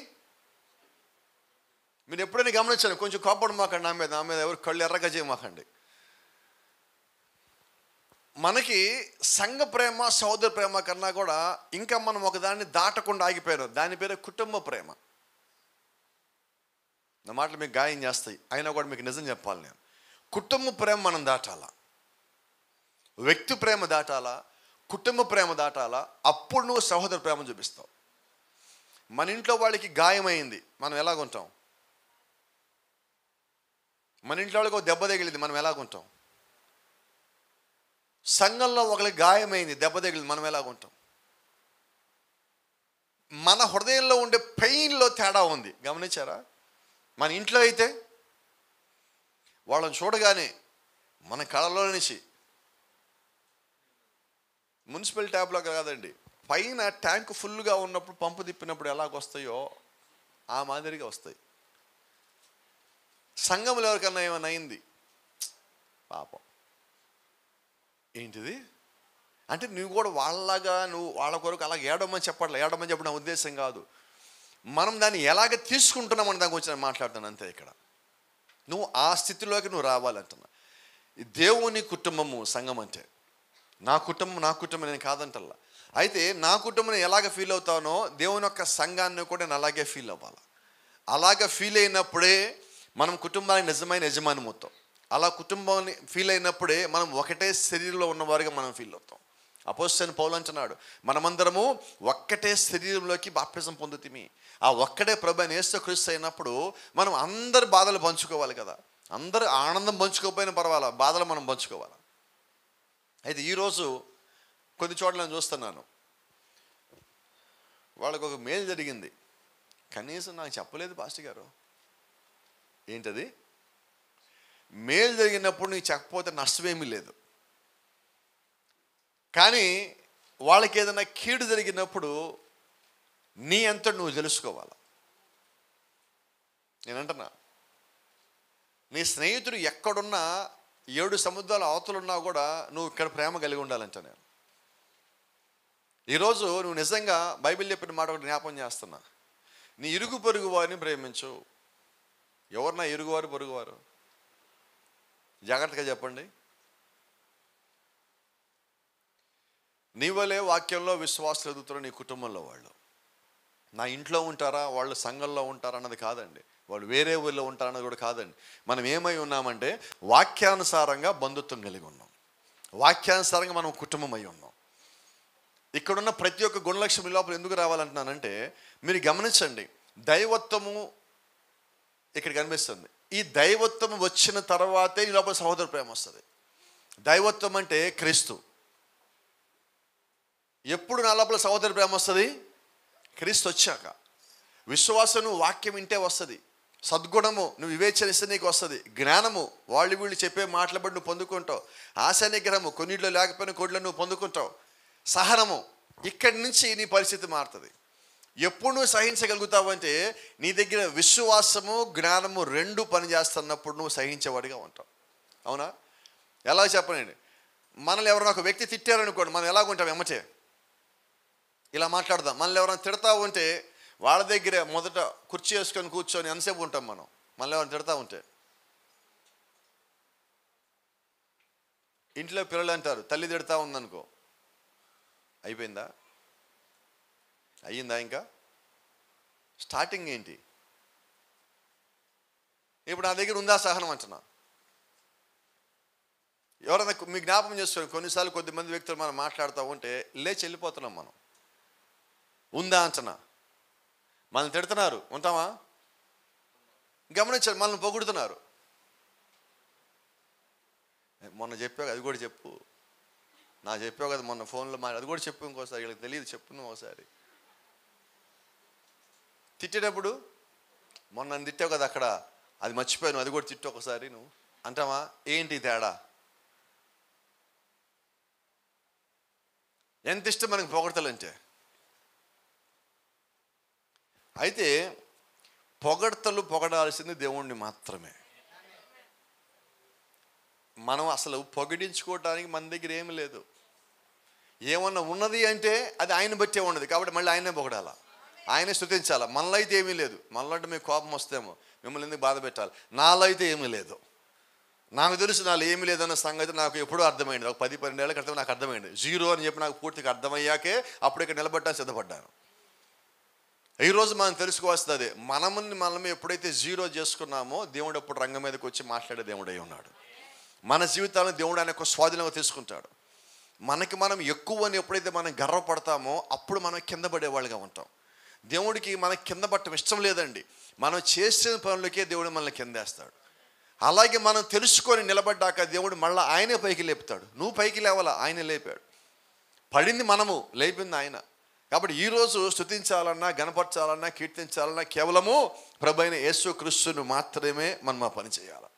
మీరు ఎప్పుడైనా గమనించండి, కొంచెం కోపడం మాకండి, నా మీద ఎవరు కళ్ళు ఎర్రగా చేయమాకండి. మనకి సంఘ ప్రేమ సహోదర ప్రేమ కన్నా కూడా ఇంకా మనం ఒకదాన్ని దాటకుండా ఆగిపోయారు. దాని పేరే కుటుంబ ప్రేమ. నా మాటలు మీకు గాయం చేస్తాయి, అయినా కూడా మీకు నిజం చెప్పాలి. నేను కుటుంబ ప్రేమ మనం దాటాలా, వ్యక్తి ప్రేమ దాటాలా, కుటుంబ ప్రేమ దాటాలా, అప్పుడు నువ్వు సహోదర ప్రేమ చూపిస్తావు. మన ఇంట్లో వాళ్ళకి గాయమైంది, మనం ఎలాగుంటాం? మన ఇంట్లో వాళ్ళకి ఒక దెబ్బ తగిలింది, మనం ఎలాగుంటాం? సంఘంలో ఒకరికి గాయమైంది, దెబ్బ తగిలింది, మనం ఎలాగుంటాం? మన హృదయంలో ఉండే పెయిన్లో తేడా ఉంది. గమనించారా? మన ఇంట్లో అయితే వాళ్ళని చూడగానే మన కళలో నుంచి మున్సిపల్ ట్యాప్లో కాదండి, పైన ట్యాంక్ ఫుల్గా ఉన్నప్పుడు పంపు తిప్పినప్పుడు ఎలాగొస్తాయో ఆ మాదిరిగా వస్తాయి. సంఘంలో ఎవరికన్నా ఏమైనా అయింది, పాపం ఏంటిది అంటే నువ్వు కూడా వాళ్ళలాగా నువ్వు వాళ్ళ కొరకు అలాగ ఏడమని చెప్పడం నా ఉద్దేశం కాదు. మనం దాన్ని ఎలాగ తీసుకుంటున్నామని దాని గురించి నేను మాట్లాడుతాను అంతే. ఇక్కడ నువ్వు ఆ స్థితిలోకి నువ్వు రావాలంటున్నా. దేవుని కుటుంబము సంఘం అంటే నా కుటుంబం నేను కాదంటల్లా. అయితే నా కుటుంబం ఎలాగ ఫీల్ అవుతానో దేవుని యొక్క సంఘాన్ని కూడా నేను అలాగే ఫీల్ అవ్వాలి. అలాగ ఫీల్ అయినప్పుడే మనం కుటుంబానికి నిజమైన యజమాని అవుతాం. అలా కుటుంబాన్ని ఫీల్ అయినప్పుడే మనం ఒకటే శరీరంలో ఉన్నవారుగా మనం ఫీల్ అవుతాం. అపోస్తలుడైన పౌలు అంటున్నాడు, మనమందరము ఒక్కటే శరీరంలోకి బాప్తిజం పొందుతిమి. ఆ ఒక్కటే ప్రభువైన యేసుక్రీస్తు అయినప్పుడు మనం అందరి బాధలు పంచుకోవాలి కదా. అందరూ ఆనందం పంచుకోకపోయినా పర్వాలా, బాధలు మనం పంచుకోవాలి. అయితే ఈరోజు కొన్ని చోట్ల నేను చూస్తున్నాను, వాళ్ళకు ఒక మేలు జరిగింది, కనీసం నాకు చెప్పలేదు పాస్టర్ గారు. ఏంటది? మేలు జరిగినప్పుడు నీకు చెప్పకపోతే నష్టమేమీ లేదు, కానీ వాళ్ళకి ఏదైనా కీడు జరిగినప్పుడు నీ అంతటి నువ్వు తెలుసుకోవాలి. నేనంటున్నా, నీ స్నేహితుడు ఎక్కడున్నా 7 సముద్రాల అవతలున్నా కూడా నువ్వు ఇక్కడ ప్రేమ కలిగి ఉండాలంట. నేను ఈరోజు నువ్వు నిజంగా బైబిల్ చెప్పిన మాట ఒకటి జ్ఞాపం చేస్తున్నా. నీ ఇరుగు పొరుగు వారిని ప్రేమించు. ఎవరు నా ఇరుగువారు పొరుగువారు? జాగ్రత్తగా చెప్పండి. నీ వలే వాక్యంలో విశ్వాసాలు ఎదుగుతున్న నీ కుటుంబంలో వాళ్ళు నా ఇంట్లో ఉంటారా, వాళ్ళు సంఘంలో ఉంటారా అన్నది కాదండి. వాళ్ళు వేరే ఊళ్ళో ఉంటారన్నది కూడా కాదండి. మనం ఏమై ఉన్నామంటే వాక్యానుసారంగా బంధుత్వం కలిగి ఉన్నాం. వాక్యానుసారంగా మనం కుటుంబం అయి ఉన్నాం. ఇక్కడున్న ప్రతి ఒక్క గుణలక్ష్యం ఈ లోపల ఎందుకు రావాలంటున్నానంటే, మీరు గమనించండి, దైవత్వము ఇక్కడ కనిపిస్తుంది. ఈ దైవత్వం వచ్చిన తర్వాతే ఈ లోపల సహోదర ప్రేమ వస్తుంది. దైవత్వం అంటే క్రీస్తు. ఎప్పుడు నా లోపల సహోదర ప్రేమ వస్తుంది? క్రీస్తు వచ్చాక. విశ్వాసము వాక్యం వింటే వస్తుంది. సద్గుణము నువ్వు వివేచనిస్తే నీకు వస్తుంది. జ్ఞానము వాళ్ళు వీళ్ళు చెప్పే మాటల బట్టి నువ్వు పొందుకుంటావు. ఆశా నిగ్రహము కొన్నిట్లో లేకపోయినా కొన్నిట్లో నువ్వు పొందుకుంటావు. సహనము, ఇక్కడి నుంచి నీ పరిస్థితి మారుతుంది. ఎప్పుడు నువ్వు సహించగలుగుతావు అంటే నీ దగ్గర విశ్వాసము జ్ఞానము 2 పనిచేస్తున్నప్పుడు నువ్వు సహించేవాడిగా ఉంటావు. అవునా? ఎలా చెప్పనండి, మనల్ని ఎవరైనా ఒక వ్యక్తి తిట్టారనుకోండి, మనం ఎలాగుంటాం? ఎమ్మటే ఇలా మాట్లాడదాం. మనల్ని ఎవరైనా తిడతా ఉంటే వాళ్ళ దగ్గర మొదట కుర్చీ వేసుకొని కూర్చొని ఎంతసేపు ఉంటాం మనం? మనల్ని ఎవరైనా తిడతా ఉంటే. ఇంట్లో పిల్లలు అంటారు, తల్లి తిడతా ఉందనుకో, అయిపోయిందా? అయ్యిందా? ఇంకా స్టార్టింగ్ ఏంటి? ఇప్పుడు నా దగ్గర ఉందా సహనం అంటున్నా. ఎవరైనా మీ జ్ఞాపకం చేసుకోండి, కొన్నిసార్లు కొద్దిమంది వ్యక్తులు మనం మాట్లాడుతూ ఉంటే లేచి వెళ్ళిపోతున్నాం మనం. ఉందా అంటున్నా. మనల్ని తిడుతున్నారు, ఉంటామా? గమనించారు, మనల్ని పొగుడుతున్నారు. మొన్న చెప్పావు, అది కూడా చెప్పు. నా చెప్పావు కదా మొన్న ఫోన్లో అది కూడా చెప్పు. ఇంకోసారి వీళ్ళకి తెలియదు, చెప్పు నువ్వు ఒకసారి. తిట్టేటప్పుడు మొన్న నన్ను తిట్టావు కదా అక్కడ, అది మర్చిపోయాను, అది కూడా తిట్టు ఒకసారి నువ్వు అంటావా? ఏంటి తేడా? ఎంత ఇష్టం మనకి పొగడతలంటే. అయితే పొగడతలు పొగడాల్సింది దేవుణ్ణి మాత్రమే. మనం అసలు పొగిడించుకోవడానికి మన దగ్గర ఏమి లేదు. ఏమన్నా ఉన్నది అంటే అది ఆయన బట్టే ఉన్నది, కాబట్టి మళ్ళీ ఆయనే పొగడాలా, ఆయనే స్తుతించాలా. మనలో అయితే ఏమీ లేదు. మనలో అంటే మీకు కోపం వస్తేమో మిమ్మల్ని ఎందుకు బాధ పెట్టాలి. నాలో అయితే ఏమీ లేదు. నాకు తెలుసు నాలో ఏమీ లేదన్న సంగతి నాకు ఎప్పుడూ అర్థమైంది. ఒక 10-12 ఏళ్ళ క్రితం నాకు అర్థమైంది. 0 అని చెప్పి నాకు పూర్తిగా అర్థమయ్యాకే అప్పుడు ఇక్కడ నిలబడ్డానికి సిద్ధపడ్డాను. ఈరోజు మనం తెలుసుకోవాల్సింది అదే. మనం ఎప్పుడైతే 0 చేసుకున్నామో దేవుడు అప్పుడు రంగం మీదకి వచ్చి మాట్లాడే దేవుడై ఉన్నాడు. మన జీవితాలను దేవుడు ఆయన ఒక స్వాధీనంగా తీసుకుంటాడు. మనకి మనం ఎక్కువ అని ఎప్పుడైతే మనం గర్వపడతామో అప్పుడు మనం కింద పడేవాళ్ళుగా ఉంటాం. దేవుడికి మనకి కింద పట్టడం ఇష్టం లేదండి. మనం చేసిన పనులకే దేవుడు మనల్ని కిందేస్తాడు. అలాగే మనం తెలుసుకొని నిలబడ్డాక దేవుడు మళ్ళీ ఆయనే పైకి లేపుతాడు. నువ్వు పైకి లేవాలా, ఆయనే లేపాడు. పడింది మనము, లేపింది ఆయన. కాబట్టి ఈరోజు స్తుతించాలన్నా, గణపరచాలన్నా, కీర్తించాలన్నా కేవలము ప్రభువైన యేసు క్రీస్తును మాత్రమే మనం ఆ పని చేయాలి.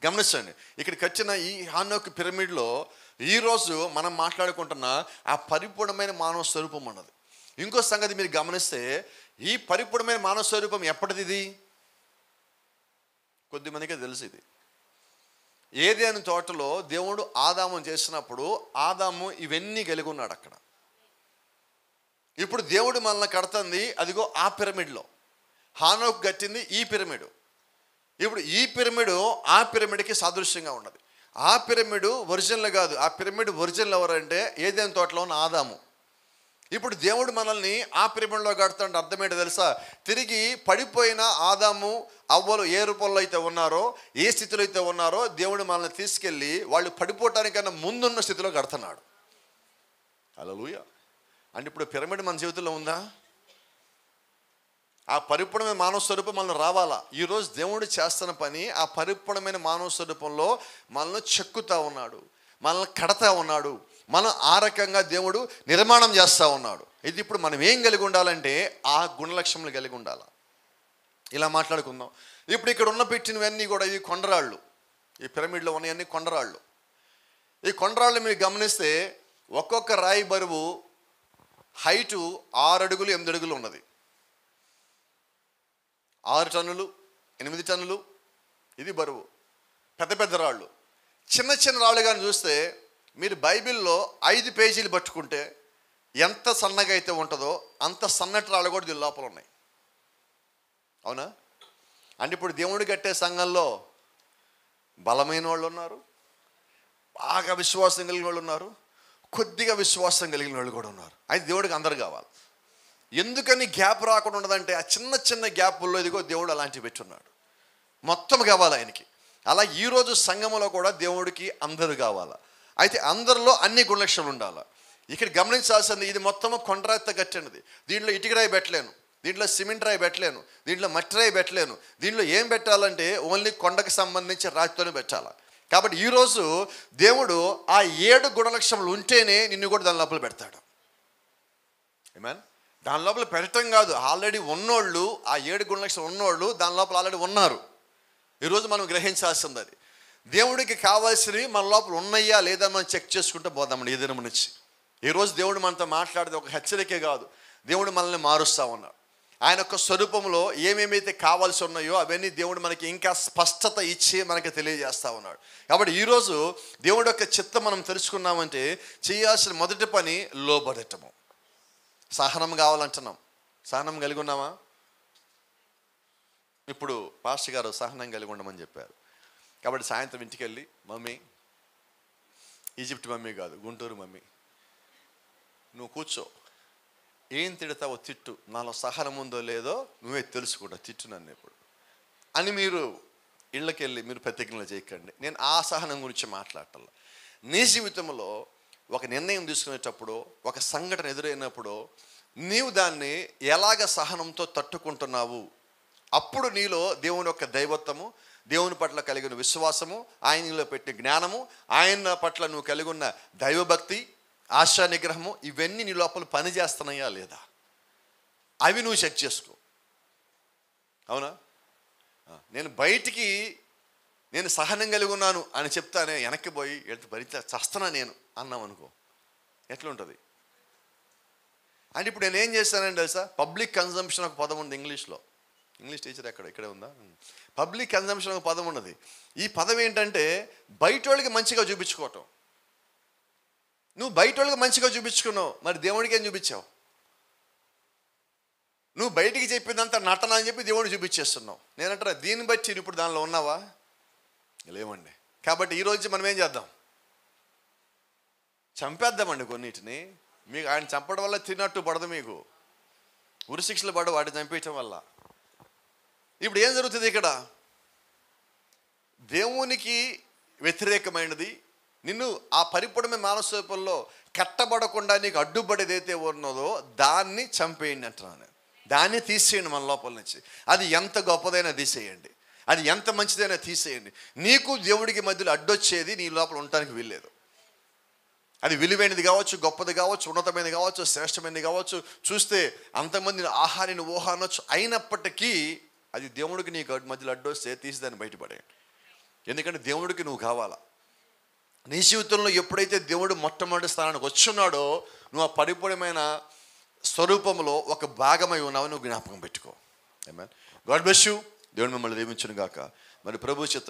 గమనించండి, ఇక్కడికి వచ్చిన ఈ హానోకు పిరమిడ్లో ఈరోజు మనం మాట్లాడుకుంటున్న ఆ పరిపూర్ణమైన మానవ స్వరూపం ఉన్నది. ఇంకో సంగతి మీరు గమనిస్తే, ఈ పరిపూర్ణమైన మానవ స్వరూపం ఎప్పటిది? ఇది కొద్దిమందికే తెలుసు. ఇది ఏదైనా తోటలో దేవుడు ఆదామును చేసినప్పుడు ఆదాము ఇవన్నీ కలిగి ఉన్నాడు అక్కడ. ఇప్పుడు దేవుడు మనల్ని కడుతుంది అదిగో ఆ పిరమిడ్లో. హానోకు కట్టింది ఈ పిరమిడ్. ఇప్పుడు ఈ పిరమిడ్ ఆ పిరమిడ్కి సాదృశ్యంగా ఉన్నది. ఆ పిరమిడ్ ఒరిజినల్ కాదు. ఆ పిరమిడ్ ఒరిజినల్ ఎవరంటే ఏదైనా తోటలో ఉన్న ఆదాము. ఇప్పుడు దేవుడు మనల్ని ఆ పిరమిడ్లో కడతాడు. అర్థమేంటో తెలుసా? తిరిగి పడిపోయిన ఆదాము అవ్వలు ఏ రూపంలో అయితే ఉన్నారో, ఏ స్థితిలో అయితే ఉన్నారో దేవుడు మనల్ని తీసుకెళ్ళి వాళ్ళు పడిపోవటానికన్నా ముందున్న స్థితిలో కడుతున్నాడు. హల్లెలూయా. అంటే ఇప్పుడు పిరమిడ్ మన జీవితంలో ఉందా? ఆ పరిపూర్ణమైన మానవ స్వరూపం మనల్ని రావాలా. ఈరోజు దేవుడు చేస్తున్న పని ఆ పరిపూర్ణమైన మానవ స్వరూపంలో మనల్ని చెక్కుతూ ఉన్నాడు, మనల్ని కడతా ఉన్నాడు, మనం ఆ రకంగా దేవుడు నిర్మాణం చేస్తూ ఉన్నాడు. ఇది ఇప్పుడు మనం ఏం కలిగి ఉండాలంటే ఆ గుణలక్షణాలు కలిగి ఉండాలి. ఇలా మాట్లాడుకుందాం. ఇప్పుడు ఇక్కడ ఉన్న పెట్టినవన్నీ కూడా ఇవి కొండరాళ్ళు. ఈ పిరమిడ్లో ఉన్నవన్నీ కొండరాళ్ళు. ఈ కొండరాళ్ళు మీరు గమనిస్తే ఒక్కొక్క రాయి బరువు హైటు 6 అడుగులు 8 అడుగులు ఉన్నది. 6 టన్నులు 8 టన్నులు ఇది బరువు. పెద్ద పెద్ద రాళ్ళు. చిన్న చిన్న రాళ్ళు కానీ చూస్తే మీరు బైబిల్లో 5 పేజీలు పట్టుకుంటే ఎంత సన్నగా అయితే ఉంటుందో అంత సన్నటి రాళ్ళు కూడా దీని లోపల ఉన్నాయి. అవునా? అంటే ఇప్పుడు దేవుడు కట్టే సంఘంలో బలమైన వాళ్ళు ఉన్నారు, బాగా విశ్వాసం కలిగిన వాళ్ళు ఉన్నారు, కొద్దిగా విశ్వాసం కలిగిన వాళ్ళు కూడా ఉన్నారు. అయితే దేవుడికి అందరు కావాలి. ఎందుకని గ్యాప్ రాకుండా ఉండదంటే ఆ చిన్న చిన్న గ్యాపుల్లో ఇదిగో దేవుడు అలాంటివి పెట్టున్నాడు. మొత్తం కావాలి ఆయనకి. అలా ఈరోజు సంఘంలో కూడా దేవుడికి అందరు కావాలి. అయితే అందరిలో అన్ని గుణలక్షణాలు ఉండాలి. ఇక్కడ గమనించాల్సింది, ఇది మొత్తము కొండరాయితో కట్టినది. దీంట్లో ఇటుక రాయి పెట్టలేను, దీంట్లో సిమెంట్ రాయి పెట్టలేను, దీంట్లో మట్టి రాయి పెట్టలేను. దీంట్లో ఏం పెట్టాలంటే ఓన్లీ కొండకు సంబంధించి రాతితోనే పెట్టాలి. కాబట్టి ఈరోజు దేవుడు ఆ 7 గుణలక్షణాలు ఉంటేనే నిన్ను కూడా దాని లోపల పెడతాడు. ఆమేన్. దాని లోపల పెట్టడం కాదు, ఆల్రెడీ ఉన్నోళ్ళు, ఆ 7 గుణలక్షణాలు ఉన్నోళ్ళు దాని లోపల ఆల్రెడీ ఉన్నారు. ఈరోజు మనం గ్రహించాల్సింది అది. దేవుడికి కావాల్సినవి మన లోపల ఉన్నాయా లేదా మనం చెక్ చేసుకుంటూ పోదామండి. ఏదైనా నుంచి ఈరోజు దేవుడు మనతో మాట్లాడితే ఒక హెచ్చరికే కాదు, దేవుడు మనల్ని మారుస్తూ ఉన్నాడు. ఆయన యొక్క స్వరూపంలో ఏమేమైతే కావాల్సి ఉన్నాయో అవన్నీ దేవుడు మనకి ఇంకా స్పష్టత ఇచ్చి మనకి తెలియజేస్తూ ఉన్నాడు. కాబట్టి ఈరోజు దేవుడి యొక్క చిత్తం మనం తెలుసుకున్నామంటే చేయాల్సిన మొదటి పని లోబడటము. సహనం కావాలంటున్నాం. సహనం కలిగి ఉన్నామా? ఇప్పుడు పాస్టర్ గారు సహనం కలిగి ఉండమని చెప్పారు. కాబట్టి సాయంత్రం ఇంటికి వెళ్ళి, మమ్మీ, ఈజిప్ట్ మమ్మీ కాదు, గుంటూరు మమ్మీ, నువ్వు కూర్చో, ఏం తిడతావో తిట్టు, నాలో సహనం ఉందో లేదో నువ్వే తెలుసుకుంటా, తిట్టు నన్ను ఇప్పుడు అని మీరు ఇళ్ళకి వెళ్ళి మీరు ప్రతిజ్ఞలు చేయకండి. నేను ఆ సహనం గురించి మాట్లాడాలి. నీ జీవితంలో ఒక నిర్ణయం తీసుకునేటప్పుడు, ఒక సంఘటన ఎదురైనప్పుడు నీవు దాన్ని ఎలాగ సహనంతో తట్టుకుంటున్నావు, అప్పుడు నీలో దేవుని యొక్క దైవత్వము, దేవుని పట్ల కలిగిన విశ్వాసము, ఆయనలో పెట్టిన జ్ఞానము, ఆయన పట్ల నువ్వు కలిగి ఉన్న దైవభక్తి, ఆశా నిగ్రహము, ఇవన్నీ నీ లోపల పనిచేస్తున్నాయా లేదా అవి నువ్వు చెక్ చేసుకో. అవునా? నేను బయటికి నేను సహనం కలిగి ఉన్నాను అని చెప్తానే, వెనక్కి పోయి భరిత చస్తున్నా నేను అన్నాం అనుకో, ఎట్లుంటుంది? అంటే ఇప్పుడు నేను ఏం చేశానండి తెలుసా, పబ్లిక్ కన్జంప్షన్ ఒక పదం ఉంది ఇంగ్లీష్లో. ఇంగ్లీష్ టీచర్ ఇక్కడే ఉందా? పబ్లిక్ కన్జంప్షన్ ఒక పదం ఉన్నది. ఈ పదం ఏంటంటే బయట వాళ్ళకి మంచిగా చూపించుకోవటం. నువ్వు బయట వాళ్ళకి మంచిగా చూపించుకున్నావు, మరి దేవుడికి ఏం చూపించావు? నువ్వు బయటికి చెప్పిందంతా నటన అని చెప్పి దేవుడిని చూపించేస్తున్నావు. నేనంటారా దీన్ని బట్టి ఇప్పుడు దానిలో ఉన్నావా? లేవండి. కాబట్టి ఈరోజు మనం ఏం చేద్దాం? చంపేద్దామండి కొన్నిటిని. మీకు ఆయన చంపడం వల్ల తిన్నట్టు పడదు, మీకు ఉరిశిక్షలు పడవు వాటిని చంపేయటం వల్ల. ఇప్పుడు ఏం జరుగుతుంది ఇక్కడ? దేవునికి వ్యతిరేకమైనది నిన్ను ఆ పరిపూర్ణమైన మానసరూపంలో కట్టబడకుండా నీకు అడ్డుపడేది అయితే ఉన్నదో దాన్ని చంపేయండి అంటున్నాను. దాన్ని తీసేయండి మన లోపల నుంచి. అది ఎంత గొప్పదైనా తీసేయండి, అది ఎంత మంచిదైనా తీసేయండి. నీకు దేవుడికి మధ్యలో అడ్డొచ్చేది నీ లోపల ఉండటానికి వీల్లేదు. అది విలువైనది కావచ్చు, గొప్పది కావచ్చు, ఉన్నతమైనది కావచ్చు, శ్రేష్టమైనది కావచ్చు, చూస్తే అంతమంది ఆహారాన్ని ఊహానొచ్చు, అయినప్పటికీ అది దేవుడికి నీకు మధ్యలో అడ్డొస్తే తీసి దాన్ని బయటపడేయండి. ఎందుకంటే దేవుడికి నువ్వు కావాలా. నీ జీవితంలో ఎప్పుడైతే దేవుడు మొట్టమొదటి స్థానానికి వచ్చున్నాడో నువ్వు ఆ పరిపూర్ణమైన స్వరూపంలో ఒక భాగమై ఉన్నావు, నువ్వు జ్ఞాపకం పెట్టుకో. ఆమేన్. God bless you. దేవుడు మిమ్మల్ని దీవించును గాక. మరి ప్రభు చిత్తం